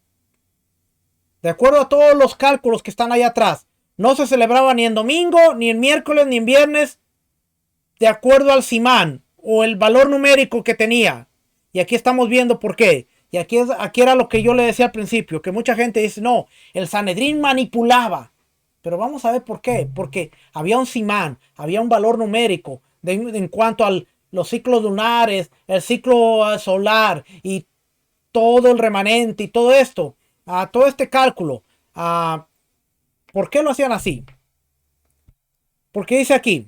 de acuerdo a todos los cálculos que están ahí atrás, no se celebraba ni en domingo, ni en miércoles, ni en viernes, de acuerdo al Simán o el valor numérico que tenía. Y aquí estamos viendo por qué. Y aquí era lo que yo le decía al principio, que mucha gente dice, no, el Sanedrín manipulaba. Pero vamos a ver por qué. Porque había un Simán, había un valor numérico en cuanto a los ciclos lunares, el ciclo solar y todo el remanente y todo esto. Todo este cálculo. ¿Por qué lo hacían así? Porque dice aquí,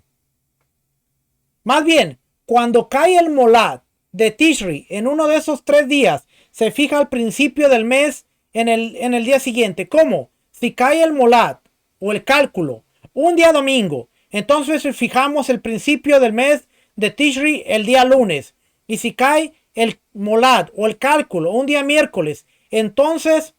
más bien, cuando cae el Molad de Tishri en uno de esos 3 días, se fija al principio del mes en el día siguiente. ¿Cómo? Si cae el Molad o el cálculo un día domingo, entonces fijamos el principio del mes de Tishri el día lunes. Y si cae el Molad o el cálculo un día miércoles, entonces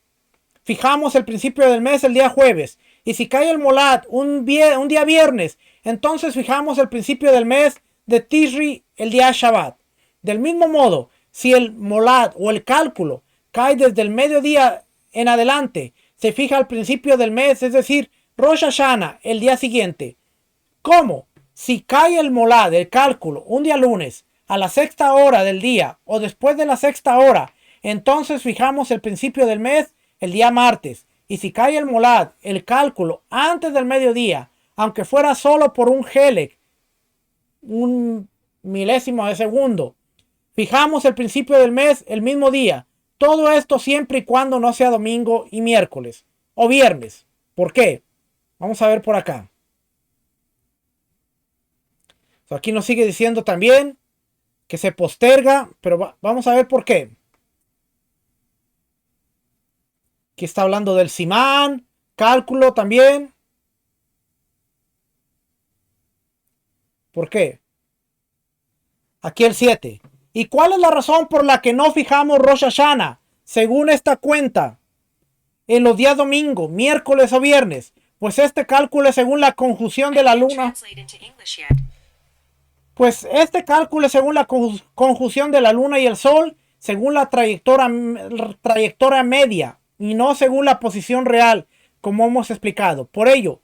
fijamos el principio del mes el día jueves. Y si cae el Molad un día viernes, entonces fijamos el principio del mes de Tishri el día Shabbat. Del mismo modo, si el Molad o el cálculo cae desde el mediodía en adelante, se fija al principio del mes, es decir, Rosh Hashanah el día siguiente. ¿Cómo? Si cae el Molad, el cálculo, un día lunes a la sexta hora del día o después de la sexta hora, entonces fijamos el principio del mes el día martes. Y si cae el Molad, el cálculo, antes del mediodía, aunque fuera solo por un helek, un milésimo de segundo, fijamos el principio del mes el mismo día. Todo esto siempre y cuando no sea domingo y miércoles o viernes. ¿Por qué? Vamos a ver por acá. Aquí nos sigue diciendo también que se posterga, pero vamos a ver por qué. Aquí está hablando del simán, cálculo también. ¿Por qué? Aquí el 7. ¿Y cuál es la razón por la que no fijamos Rosh Hashanah, según esta cuenta, en los días domingo, miércoles o viernes? Pues este cálculo es según la conjunción de la luna. Pues este cálculo es según la conjunción de la luna y el sol, según la trayectoria media y no según la posición real, como hemos explicado. Por ello,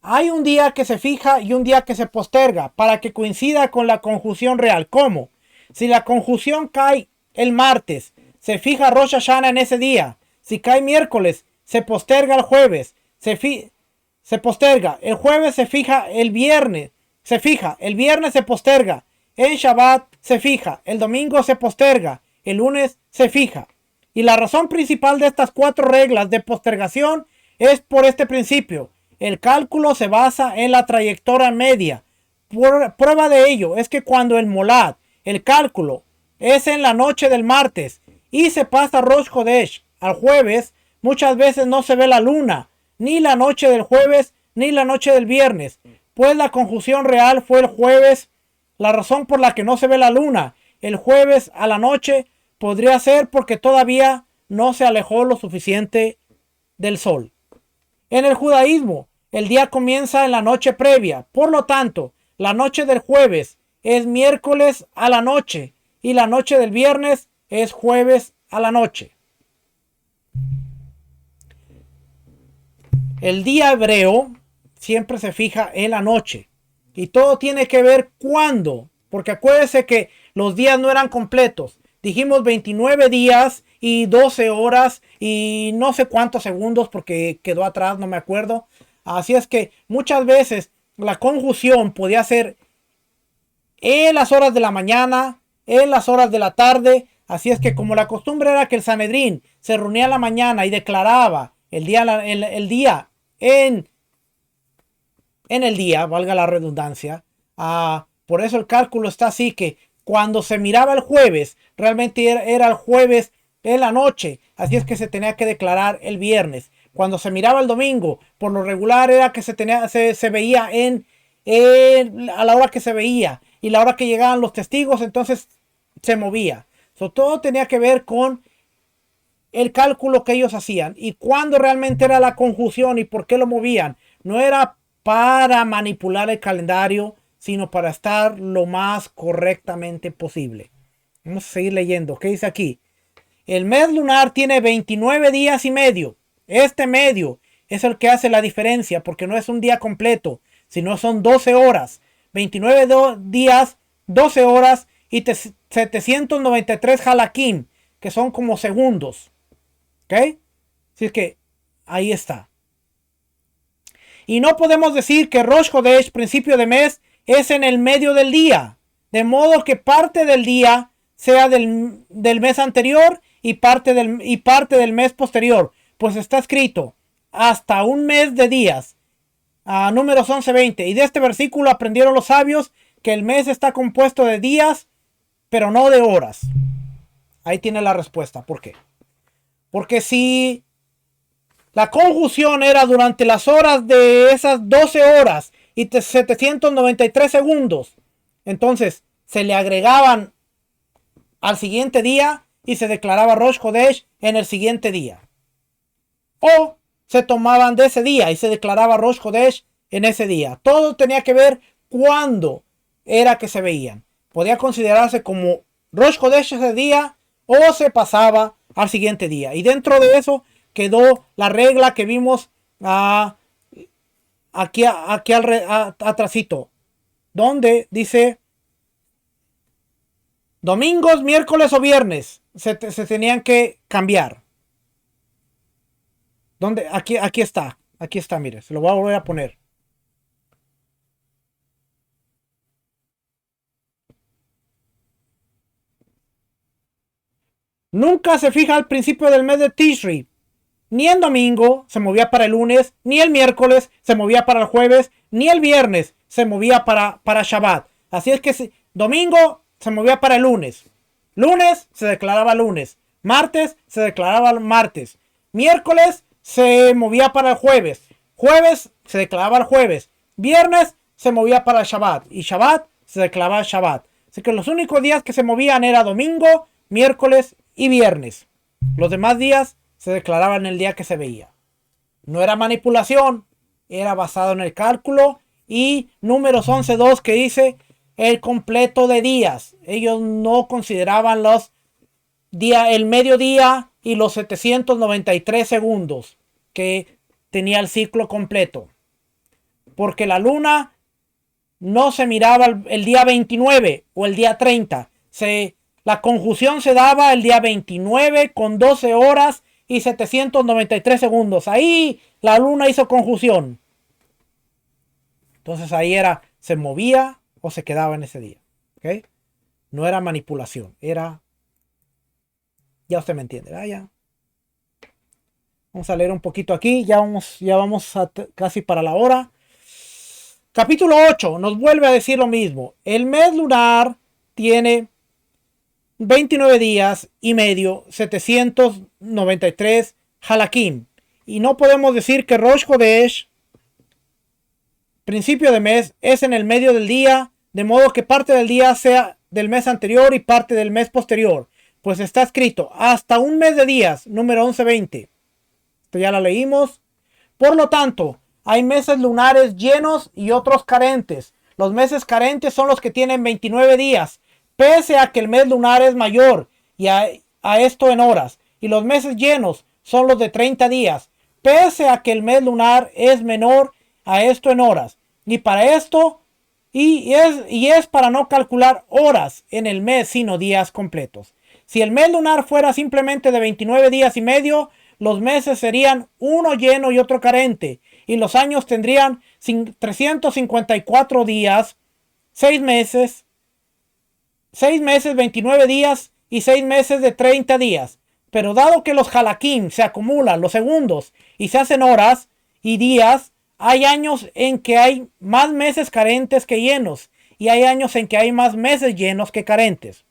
hay un día que se fija y un día que se posterga para que coincida con la conjunción real. ¿Cómo? Si la conjunción cae el martes, se fija Rosh Hashanah en ese día. Si cae miércoles, se posterga el jueves. Se posterga. El jueves se fija el viernes. Se fija. El viernes se posterga. En Shabbat se fija. El domingo se posterga. El lunes se fija. Y la razón principal de estas 4 reglas de postergación es por este principio. El cálculo se basa en la trayectoria media. Prueba de ello es que cuando el molad, el cálculo, es en la noche del martes y se pasa Rosh Chodesh al jueves, muchas veces no se ve la luna, ni la noche del jueves, ni la noche del viernes, pues la conjunción real fue el jueves. La razón por la que no se ve la luna el jueves a la noche podría ser porque todavía no se alejó lo suficiente del sol. En el judaísmo, el día comienza en la noche previa. Por lo tanto, la noche del jueves es miércoles a la noche y la noche del viernes es jueves a la noche. El día hebreo siempre se fija en la noche y todo tiene que ver cuándo, porque acuérdense que los días no eran completos. Dijimos 29 días y 12 horas y no sé cuántos segundos porque quedó atrás, no me acuerdo. Así es que muchas veces la conjunción podía ser en las horas de la mañana, en las horas de la tarde. Así es que como la costumbre era que el Sanedrín se reunía en la mañana y declaraba el día en el día, valga la redundancia. Por eso el cálculo está así, que cuando se miraba el jueves, realmente era el jueves en la noche. Así es que se tenía que declarar el viernes. Cuando se miraba el domingo, por lo regular era que se veía a la hora que se veía. Y la hora que llegaban los testigos, entonces se movía. Todo tenía que ver con el cálculo que ellos hacían. Y cuando realmente era la conjunción y por qué lo movían. No era para manipular el calendario, sino para estar lo más correctamente posible. Vamos a seguir leyendo. ¿Qué dice aquí? El mes lunar tiene 29 días y medio. Este medio es el que hace la diferencia, porque no es un día completo, sino son 12 horas. 29 días, 12 horas y 793 halakim, que son como segundos. ¿Ok? Así es que ahí está. Y no podemos decir que Rosh Chodesh, principio de mes, es en el medio del día. De modo que parte del día sea del mes anterior y parte del mes posterior. Pues está escrito hasta un mes de días. Números 11:20. Y de este versículo aprendieron los sabios que el mes está compuesto de días, pero no de horas. Ahí tiene la respuesta. ¿Por qué? Porque si la conjunción era durante las horas de esas 12 horas y 793 segundos, entonces se le agregaban al siguiente día y se declaraba Rosh Chodesh en el siguiente día. O se tomaban de ese día y se declaraba Rosh Chodesh en ese día. Todo tenía que ver cuándo era que se veían. Podía considerarse como Rosh Chodesh ese día o se pasaba al siguiente día. Y dentro de eso quedó la regla que vimos aquí atrásito, donde dice domingos, miércoles o viernes se tenían que cambiar. ¿Dónde? Aquí está, mire, se lo voy a volver a poner. Nunca se fija al principio del mes de Tishri. Ni el domingo se movía para el lunes, ni el miércoles se movía para el jueves, ni el viernes se movía para Shabbat. Así es que domingo se movía para el lunes. Lunes se declaraba lunes. Martes se declaraba martes. Miércoles se movía para el jueves. Jueves se declaraba el jueves. Viernes se movía para el Shabbat. Y Shabbat se declaraba el Shabbat. Así que los únicos días que se movían era domingo, miércoles y viernes. Los demás días se declaraban el día que se veía. No era manipulación, era basado en el cálculo. Y números 11.2 que dice el completo de días. Ellos no consideraban los días, el mediodía y los 793 segundos que tenía el ciclo completo. Porque la luna no se miraba el día 29 o el día 30. La conjunción se daba el día 29 con 12 horas y 793 segundos. Ahí la luna hizo conjunción. Entonces ahí se movía o se quedaba en ese día. ¿Okay? No era manipulación, era... Ya usted me entiende, ¿verdad? Ya. Vamos a leer un poquito aquí, ya vamos casi para la hora. Capítulo 8 nos vuelve a decir lo mismo. El mes lunar tiene 29 días y medio, 793 halakim. Y no podemos decir que Rosh Hodesh, principio de mes, es en el medio del día, de modo que parte del día sea del mes anterior y parte del mes posterior. Pues está escrito hasta un mes de días, número 11:20. Esto ya lo leímos. Por lo tanto, hay meses lunares llenos y otros carentes. Los meses carentes son los que tienen 29 días, pese a que el mes lunar es mayor y a esto en horas. Y los meses llenos son los de 30 días, pese a que el mes lunar es menor a esto en horas. Y para esto, y es para no calcular horas en el mes, sino días completos. Si el mes lunar fuera simplemente de 29 días y medio, los meses serían uno lleno y otro carente, y los años tendrían 354 días, 6 meses, 29 días y 6 meses de 30 días. Pero dado que los halakim se acumulan los segundos y se hacen horas y días, hay años en que hay más meses carentes que llenos, y hay años en que hay más meses llenos que carentes.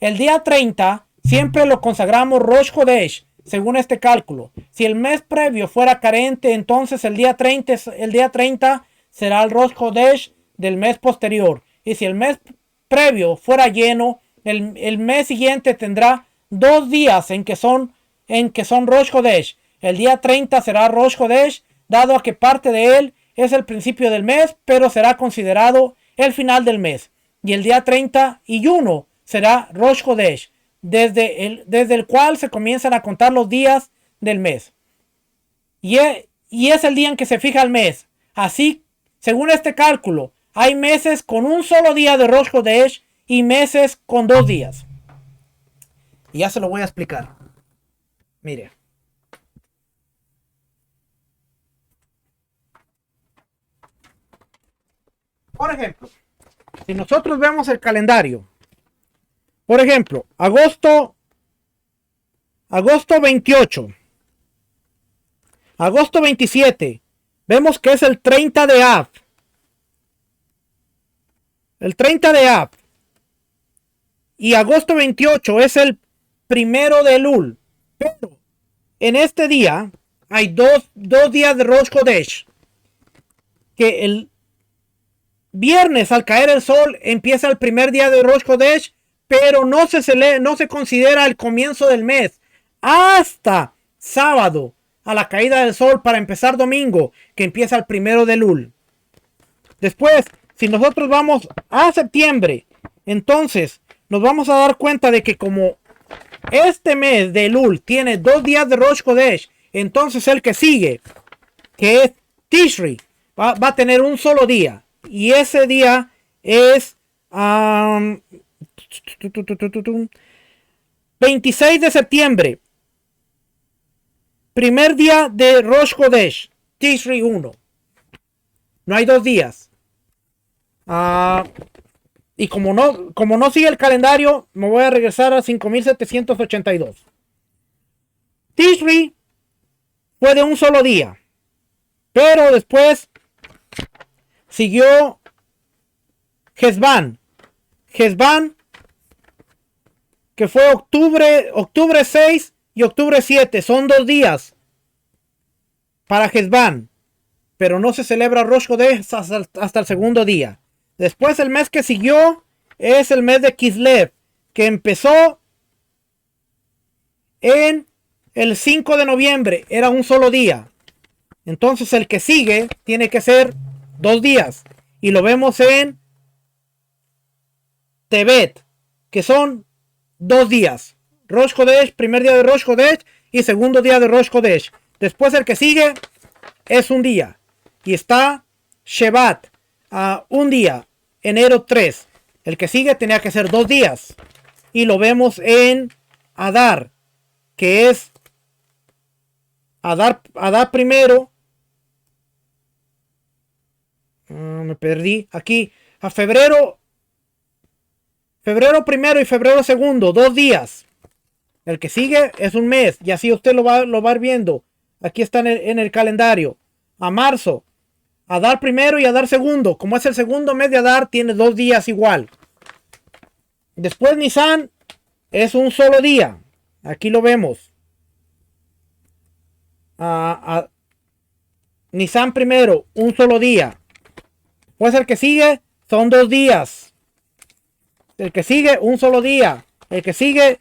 El día 30 siempre lo consagramos Rosh Hodesh, según este cálculo. Si el mes previo fuera carente, entonces el día 30 será el Rosh Hodesh del mes posterior. Y si el mes previo fuera lleno, el mes siguiente tendrá 2 días en que son Rosh Hodesh. El día 30 será Rosh Hodesh, dado a que parte de él es el principio del mes, pero será considerado el final del mes. Y el día 31 será Rosh Hodesh, desde el cual se comienzan a contar los días del mes. Y es el día en que se fija el mes. Así, según este cálculo, hay meses con un solo día de Rosh Hodesh y meses con 2 días. Y ya se lo voy a explicar. Mire. Por ejemplo, si nosotros vemos el calendario, por ejemplo, agosto 28, agosto 27, vemos que es el 30 de Av. El 30 de Av. Y agosto 28 es el primero de Elul. Pero en este día hay dos días de Rosh Hodesh. Que el viernes al caer el sol empieza el primer día de Rosh Hodesh, pero no se considera el comienzo del mes hasta sábado a la caída del sol para empezar domingo, que empieza el primero de Elul. Después, si nosotros vamos a septiembre, entonces nos vamos a dar cuenta de que como este mes de Elul tiene 2 días de Rosh Hodesh, entonces el que sigue, que es Tishri, va a tener un solo día. Y ese día es 26 de septiembre. Primer día de Rosh Hodesh, Tishri 1. No hay 2 días. Y como no sigue el calendario, me voy a regresar a 5782. Tishri fue de un solo día. Pero después siguió Hesban. Hesban, que fue octubre 6 y octubre 7. Son 2 días para Hesban. Pero no se celebra Rosh Chodesh hasta el segundo día. Después el mes que siguió es el mes de Kislev, que empezó en el 5 de noviembre. Era un solo día. Entonces el que sigue tiene que ser 2 días. Y lo vemos en Tebet, que son 2 días. Rosh Chodesh, primer día de Rosh Chodesh y segundo día de Rosh Chodesh. Después el que sigue es un día. Y está Shevat, un día, enero 3. El que sigue tenía que ser 2 días. Y lo vemos en Adar, que es Adar primero. Me perdí. Aquí, a febrero primero y febrero segundo, 2 días. El que sigue es un mes. Y así usted lo va a ir viendo. Aquí está en el calendario. A marzo, Adar primero y Adar segundo. Como es el segundo mes de Adar, tiene 2 días igual. Después Nisan es un solo día. Aquí lo vemos. Nisan primero, un solo día. Pues el que sigue son 2 días. El que sigue, un solo día. El que sigue,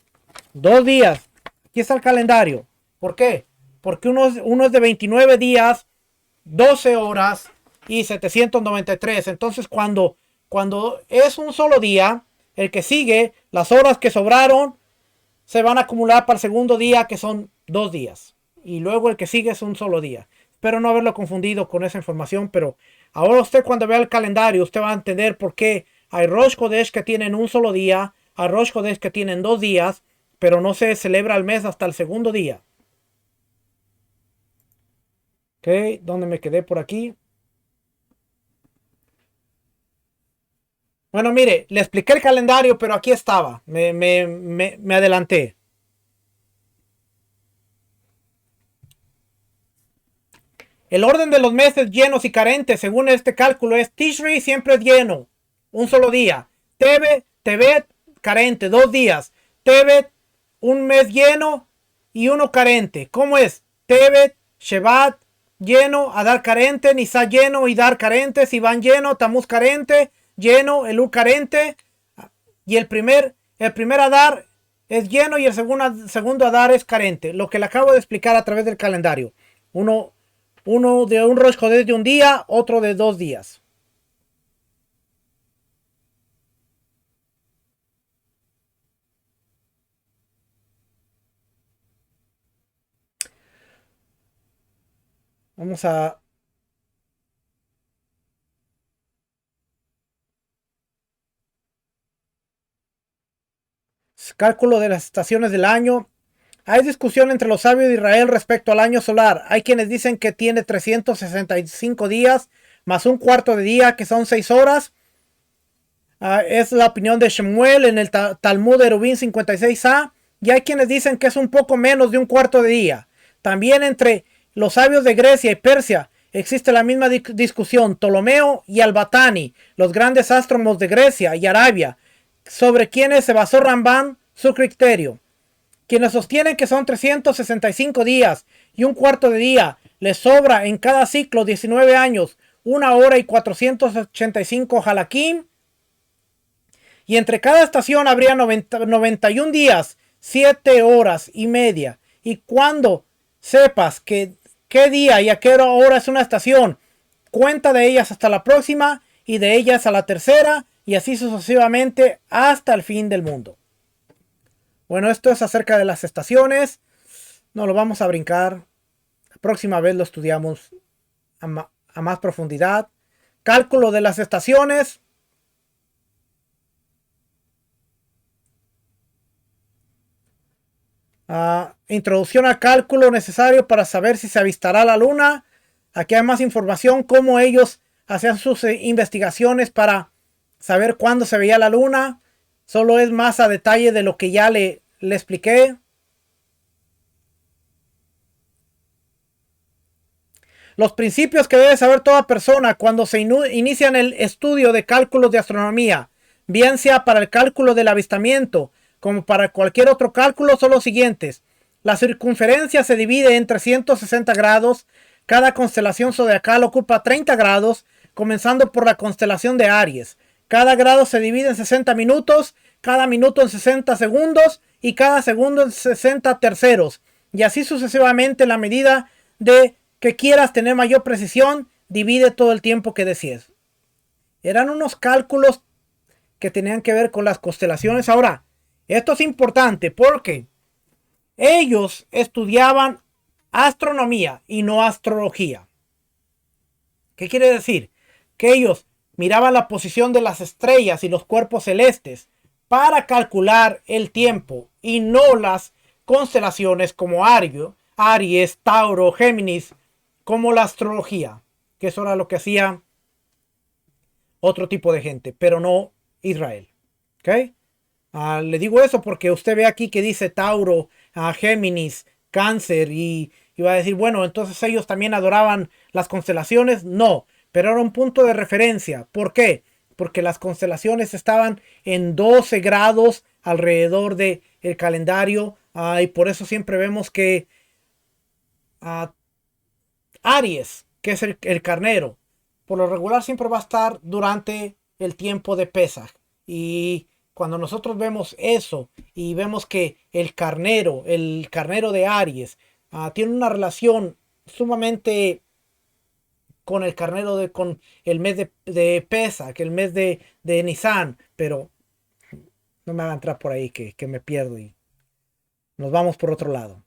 2 días. Aquí está el calendario. ¿Por qué? Porque uno es de 29 días, 12 horas y 793. Entonces cuando es un solo día, el que sigue, las horas que sobraron se van a acumular para el segundo día, que son 2 días. Y luego el que sigue es un solo día. Espero no haberlo confundido con esa información, pero ahora usted cuando vea el calendario, usted va a entender por qué hay Rosh Chodesh que tienen un solo día, hay Rosh Chodesh que tienen 2 días, pero no se celebra el mes hasta el segundo día. Ok, ¿dónde me quedé por aquí? Bueno, mire, le expliqué el calendario, pero aquí estaba. Me adelanté. El orden de los meses llenos y carentes, según este cálculo, es Tishri siempre es lleno, un solo día. Tebet, carente, 2 días. Tebet, un mes lleno y uno carente. ¿Cómo es? Tebet, Shevat, lleno, Adar carente, Nisan lleno y Dar carente, Sivan lleno, Tamuz carente, lleno, Elul carente. Y el primer Adar es lleno y el segundo Adar es carente. Lo que le acabo de explicar a través del calendario. Uno de un Rosh Chodesh de un día, otro de 2 días. Vamos a... Cálculo de las estaciones del año. Hay discusión entre los sabios de Israel respecto al año solar. Hay quienes dicen que tiene 365 días, más un cuarto de día, que son 6 horas. Es la opinión de Shemuel en el Talmud de Eruvin 56a. Y hay quienes dicen que es un poco menos de un cuarto de día. También entre los sabios de Grecia y Persia existe la misma discusión. Ptolomeo y Albatani, los grandes astrónomos de Grecia y Arabia, sobre quienes se basó Ramban su criterio. Quienes sostienen que son 365 días y un cuarto de día, les sobra en cada ciclo 19 años, 1 hora y 485 halakim. Y entre cada estación habría 91 días, 7 horas y media. Y cuando sepas qué día y a qué hora es una estación, cuenta de ellas hasta la próxima y de ellas a la tercera y así sucesivamente hasta el fin del mundo. Bueno, esto es acerca de las estaciones. No lo vamos a brincar. La próxima vez lo estudiamos a más profundidad. Cálculo de las estaciones. Introducción al cálculo necesario para saber si se avistará la luna. Aquí hay más información, cómo ellos hacían sus investigaciones para saber cuándo se veía la luna. Solo es más a detalle de lo que ya le expliqué. Los principios que debe saber toda persona cuando se inicia en el estudio de cálculos de astronomía, bien sea para el cálculo del avistamiento como para cualquier otro cálculo, son los siguientes. La circunferencia se divide en 360 grados. Cada constelación zodiacal ocupa 30 grados, comenzando por la constelación de Aries. Cada grado se divide en 60 minutos, cada minuto en 60 segundos y cada segundo en 60 terceros. Y así sucesivamente, en la medida de que quieras tener mayor precisión, divide todo el tiempo que desees. Eran unos cálculos que tenían que ver con las constelaciones. Ahora, esto es importante porque ellos estudiaban astronomía y no astrología. ¿Qué quiere decir? Que ellos miraban la posición de las estrellas y los cuerpos celestes para calcular el tiempo y no las constelaciones como Aries, Tauro, Géminis, como la astrología, que eso era lo que hacía otro tipo de gente, pero no Israel. ¿Ok? Le digo eso porque usted ve aquí que dice Tauro, Géminis, Cáncer y va a decir, bueno, entonces ellos también adoraban las constelaciones. No, pero era un punto de referencia. ¿Por qué? Porque las constelaciones estaban en 12 grados alrededor del calendario y por eso siempre vemos que Aries, que es el carnero, por lo regular siempre va a estar durante el tiempo de Pesaj. Y cuando nosotros vemos eso y vemos que el carnero de Aries, tiene una relación sumamente con el carnero con el mes de Pesaj, el mes de Nisan, pero no me hagan entrar por ahí que me pierdo y nos vamos por otro lado.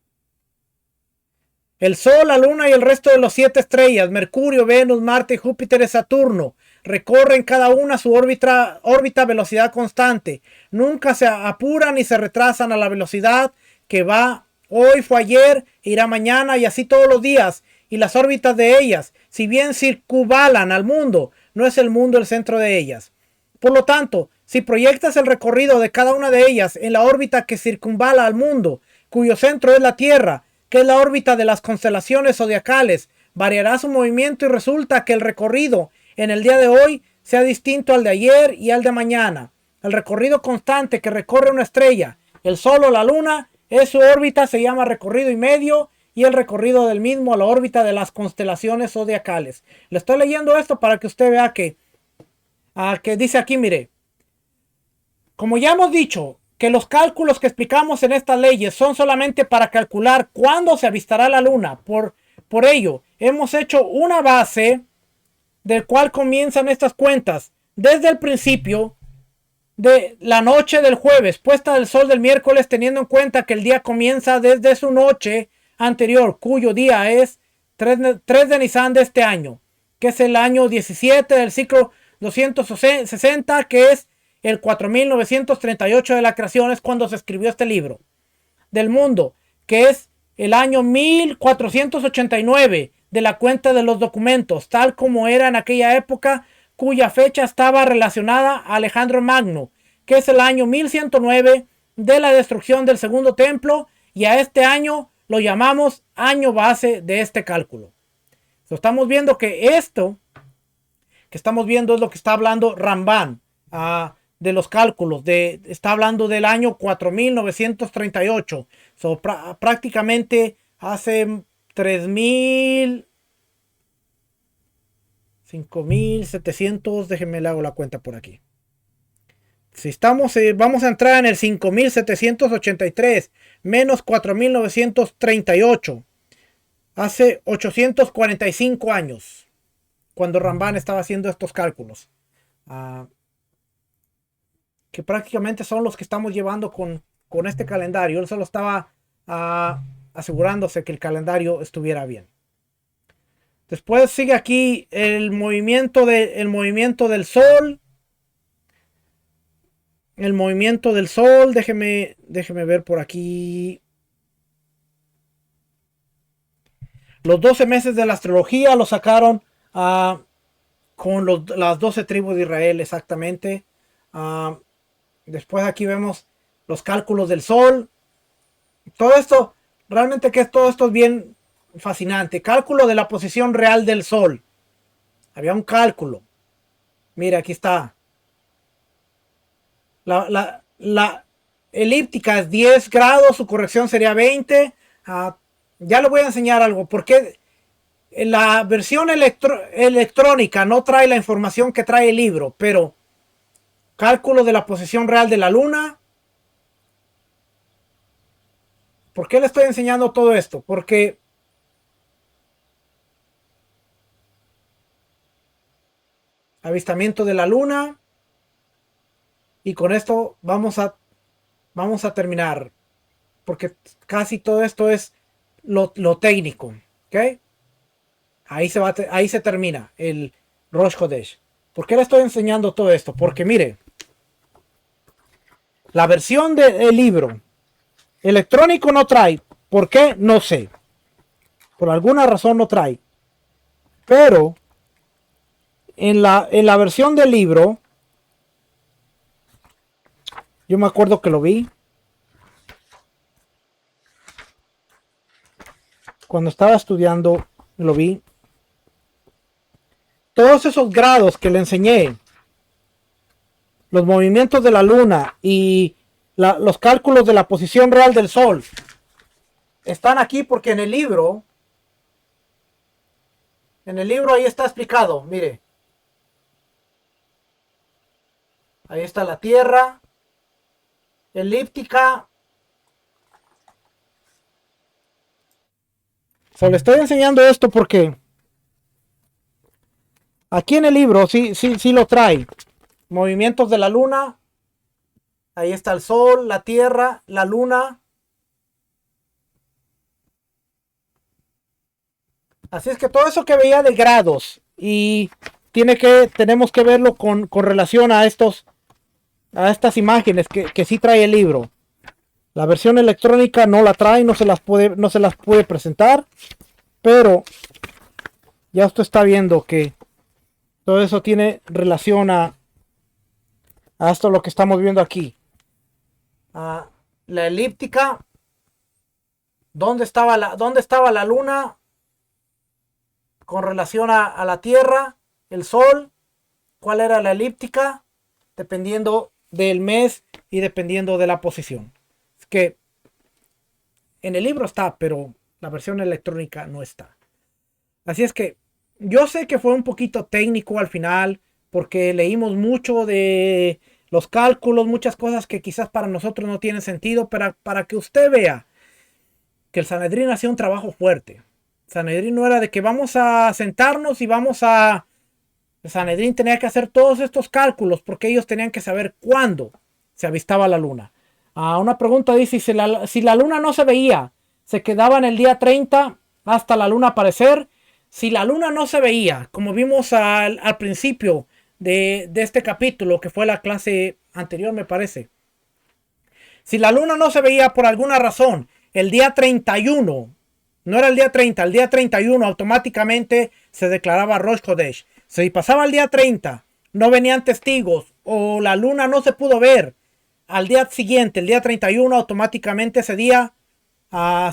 El Sol, la Luna y el resto de las 7 estrellas, Mercurio, Venus, Marte, Júpiter y Saturno, recorren cada una su órbita a velocidad constante. Nunca se apuran ni se retrasan a la velocidad que va. Hoy fue ayer, irá mañana y así todos los días. Y las órbitas de ellas, si bien circunvalan al mundo, no es el mundo el centro de ellas. Por lo tanto, si proyectas el recorrido de cada una de ellas en la órbita que circunvala al mundo, cuyo centro es la Tierra, que es la órbita de las constelaciones zodiacales, variará su movimiento y resulta que el recorrido en el día de hoy sea distinto al de ayer y al de mañana. El recorrido constante que recorre una estrella, el Sol o la Luna, es su órbita, se llama recorrido y medio, y el recorrido del mismo a la órbita de las constelaciones zodiacales. Le estoy leyendo esto para que usted vea que dice aquí, mire, como ya hemos dicho, que los cálculos que explicamos en estas leyes son solamente para calcular cuándo se avistará la luna. Por ello, hemos hecho una base del cual comienzan estas cuentas. Desde el principio de la noche del jueves, puesta del sol del miércoles, teniendo en cuenta que el día comienza desde su noche anterior, cuyo día es 3 de Nisan de este año, que es el año 17 del ciclo 260, que es el 4938 de la creación, es cuando se escribió este libro del mundo, que es el año 1489 de la cuenta de los documentos, tal como era en aquella época, cuya fecha estaba relacionada a Alejandro Magno, que es el año 1109 de la destrucción del segundo templo, y a este año lo llamamos año base de este cálculo. Estamos viendo que esto que estamos viendo es lo que está hablando Ramban, de los cálculos, está hablando del año 4938. Prácticamente hace 3000, 5700, déjenme le hago la cuenta por aquí. Si estamos, vamos a entrar en el 5783 menos 4938. Hace 845 años, cuando Ramban estaba haciendo estos cálculos. Que prácticamente son los que estamos llevando con este calendario. Él solo estaba asegurándose que el calendario estuviera bien. Después sigue aquí el movimiento del sol. El movimiento del sol. Déjeme ver por aquí. Los 12 meses de la astrología lo sacaron con las 12 tribus de Israel exactamente. Después aquí vemos los cálculos del sol. Todo esto, realmente que todo esto es bien fascinante. Cálculo de la posición real del Sol. Había un cálculo. Mira, aquí está. La elíptica es 10 grados, su corrección sería 20. Ya le voy a enseñar algo. Porque la versión electrónica no trae la información que trae el libro, pero cálculo de la posición real de la Luna. ¿Por qué le estoy enseñando todo esto? Porque avistamiento de la Luna. Y con esto vamos a terminar. Porque casi todo esto es lo técnico. ¿Ok? Ahí se termina el Rosh Hodesh. ¿Por qué le estoy enseñando todo esto? Porque mire, la versión del libro electrónico no trae. ¿Por qué? No sé. Por alguna razón no trae. Pero en la versión del libro, yo me acuerdo que lo vi cuando estaba estudiando, lo vi. Todos esos grados que le enseñé, los movimientos de la Luna y los cálculos de la posición real del Sol, están aquí porque en el libro ahí está explicado. Mire, ahí está la Tierra elíptica. Le estoy enseñando esto porque aquí en el libro sí lo trae. Movimientos de la Luna. Ahí está el Sol, la Tierra, la Luna. Así es que todo eso que veía de grados y tenemos que verlo con relación a estas imágenes que sí trae el libro. La versión electrónica no la trae, no se las puede presentar, pero ya usted está viendo que todo eso tiene relación a esto lo que estamos viendo aquí. La elíptica, ¿dónde estaba la Luna con relación a la Tierra, el Sol? ¿Cuál era la elíptica? Dependiendo del mes y dependiendo de la posición. Es que en el libro está, pero la versión electrónica no está. Así es que yo sé que fue un poquito técnico al final, porque leímos mucho de los cálculos, muchas cosas que quizás para nosotros no tienen sentido, para que usted vea que el Sanedrín hacía un trabajo fuerte. El Sanedrín no era de que vamos a sentarnos y el Sanedrín tenía que hacer todos estos cálculos porque ellos tenían que saber cuándo se avistaba la Luna. Una pregunta dice, si la Luna no se veía, se quedaba en el día 30 hasta la Luna aparecer. Si la Luna no se veía, como vimos al principio de este capítulo, que fue la clase anterior me parece. Si la Luna no se veía por alguna razón, el día 31, no era el día 30, el día 31 automáticamente se declaraba Rosh Hodesh. Si pasaba el día 30, no venían testigos o la Luna no se pudo ver, al día siguiente, el día 31, automáticamente ese día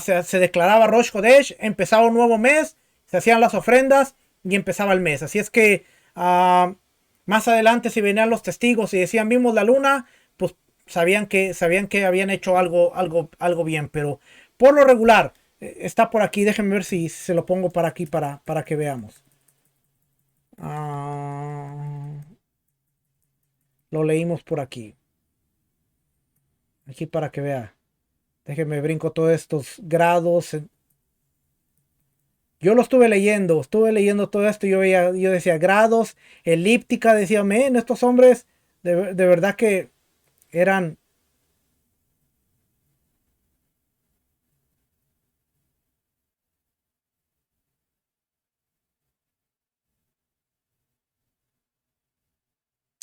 se declaraba Rosh Hodesh, empezaba un nuevo mes, se hacían las ofrendas y empezaba el mes. Así es que más adelante, si venían los testigos y decían vimos la Luna, pues sabían que habían hecho algo bien. Pero por lo regular está por aquí. Déjenme ver si se lo pongo para aquí para que veamos. Lo leímos por aquí. Aquí para que vea. Déjenme brinco todos estos grados. Yo lo estuve leyendo todo esto y yo decía grados, elíptica, decía, estos hombres de verdad que eran.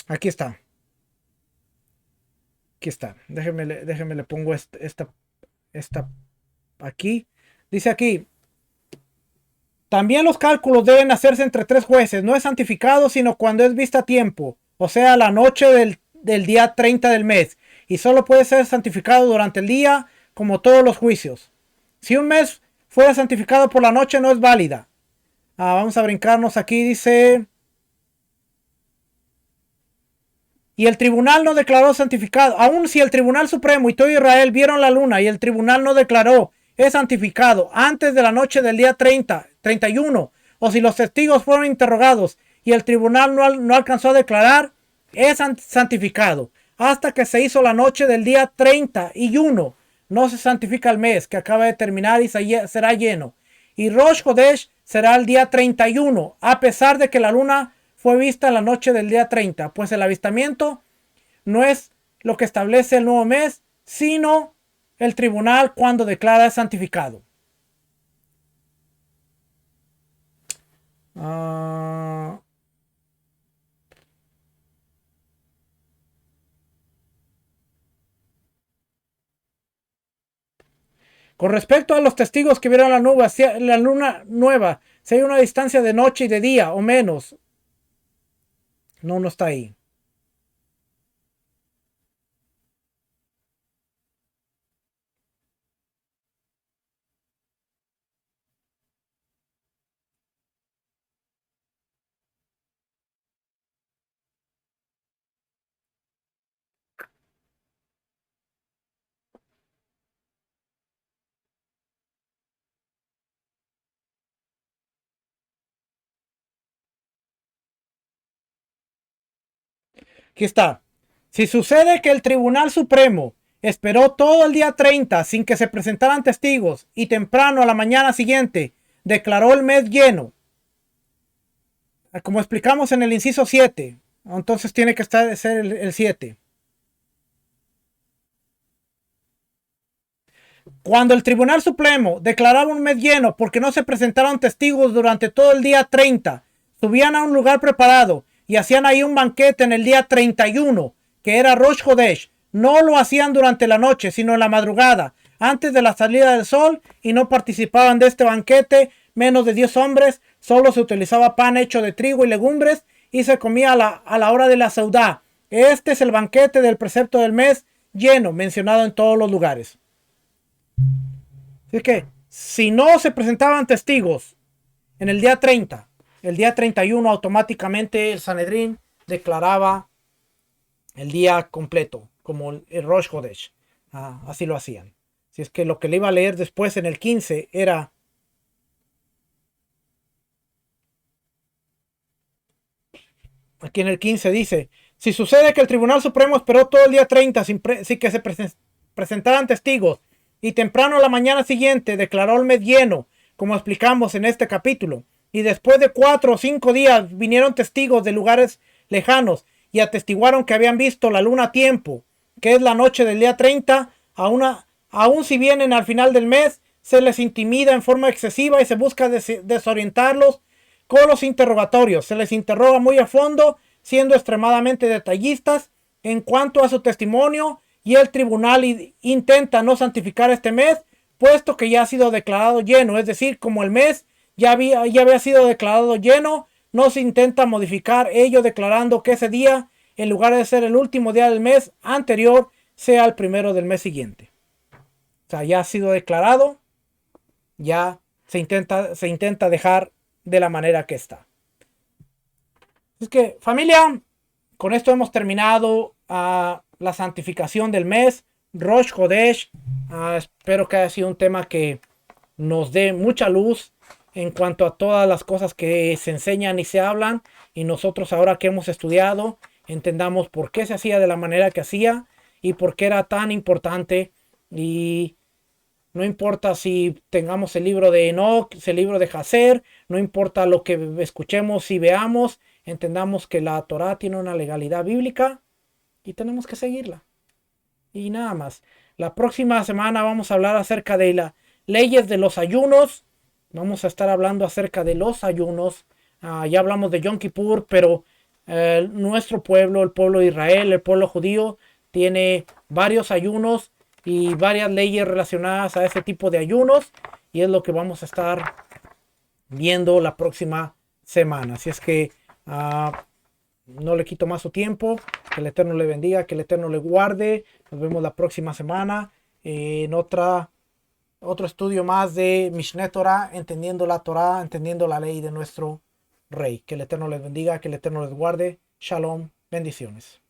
Aquí está. Aquí está. Déjenme le pongo esta aquí. Dice aquí. También los cálculos deben hacerse entre 3 jueces. No es santificado sino cuando es vista a tiempo. O sea, la noche del día 30 del mes. Y solo puede ser santificado durante el día como todos los juicios. Si un mes fuera santificado por la noche no es válida. Vamos a brincarnos aquí, dice... Y el tribunal no declaró santificado. Aun si el tribunal supremo y todo Israel vieron la luna y el tribunal no declaró es santificado antes de la noche del día 31, o si los testigos fueron interrogados y el tribunal no alcanzó a declarar, es santificado. Hasta que se hizo la noche del día 31, no se santifica el mes que acaba de terminar y será lleno. Y Rosh Hodesh será el día 31, a pesar de que la luna fue vista en la noche del día 30, pues el avistamiento no es lo que establece el nuevo mes, sino el tribunal cuando declara santificado. Con respecto a los testigos que vieron la luna nueva, si hay una distancia de noche y de día o menos, no está ahí. Aquí está. Si sucede que el Tribunal Supremo esperó todo el día 30 sin que se presentaran testigos y temprano a la mañana siguiente declaró el mes lleno, como explicamos en el inciso 7, entonces tiene que ser el 7. Cuando el Tribunal Supremo declaraba un mes lleno porque no se presentaron testigos durante todo el día 30, subían a un lugar preparado y hacían ahí un banquete en el día 31, que era Rosh Hodesh. No lo hacían durante la noche, sino en la madrugada, antes de la salida del sol, y no participaban de este banquete menos de 10 hombres. Solo se utilizaba pan hecho de trigo y legumbres y se comía a la hora de la seudá. Este es el banquete del precepto del mes lleno, mencionado en todos los lugares. Así que, si no se presentaban testigos en el día 30, el día 31 automáticamente el Sanedrín declaraba el día completo, como el Rosh Hodesh. Así lo hacían. Si es que lo que le iba a leer después en el 15 era... Aquí en el 15 dice, si sucede que el Tribunal Supremo esperó todo el día 30 sin que se presentaran testigos y temprano a la mañana siguiente declaró el mes lleno, como explicamos en este capítulo, y después de 4 o 5 días vinieron testigos de lugares lejanos y atestiguaron que habían visto la luna a tiempo, que es la noche del día 30, aún si vienen al final del mes, se les intimida en forma excesiva y se busca desorientarlos con los interrogatorios. Se les interroga muy a fondo, siendo extremadamente detallistas en cuanto a su testimonio, y el tribunal intenta no santificar este mes, puesto que ya ha sido declarado lleno. Es decir, como el mes ya había sido declarado lleno, no se intenta modificar ello, declarando que ese día, en lugar de ser el último día del mes anterior, sea el primero del mes siguiente. O sea, ya ha sido declarado, ya se intenta dejar de la manera que está. Es que, familia, con esto hemos terminado la santificación del mes, Rosh Hodesh. Espero que haya sido un tema que nos dé mucha luz en cuanto a todas las cosas que se enseñan y se hablan, y nosotros ahora que hemos estudiado entendamos por qué se hacía de la manera que hacía y por qué era tan importante. Y no importa si tengamos el libro de Enoch, el libro de Hazer, no importa lo que escuchemos y veamos, entendamos que la Torah tiene una legalidad bíblica y tenemos que seguirla. Y nada más. La próxima semana vamos a hablar acerca de las leyes de los ayunos. Vamos a estar hablando acerca de los ayunos. Ya hablamos de Yom Kippur, pero nuestro pueblo, el pueblo de Israel, el pueblo judío, tiene varios ayunos y varias leyes relacionadas a ese tipo de ayunos, y es lo que vamos a estar viendo la próxima semana. Así es que no le quito más su tiempo. Que el Eterno le bendiga, que el Eterno le guarde. Nos vemos la próxima semana en otra Otro estudio más de Mishneh Torah, entendiendo la Torah, entendiendo la ley de nuestro Rey. Que el Eterno les bendiga, que el Eterno les guarde. Shalom, bendiciones.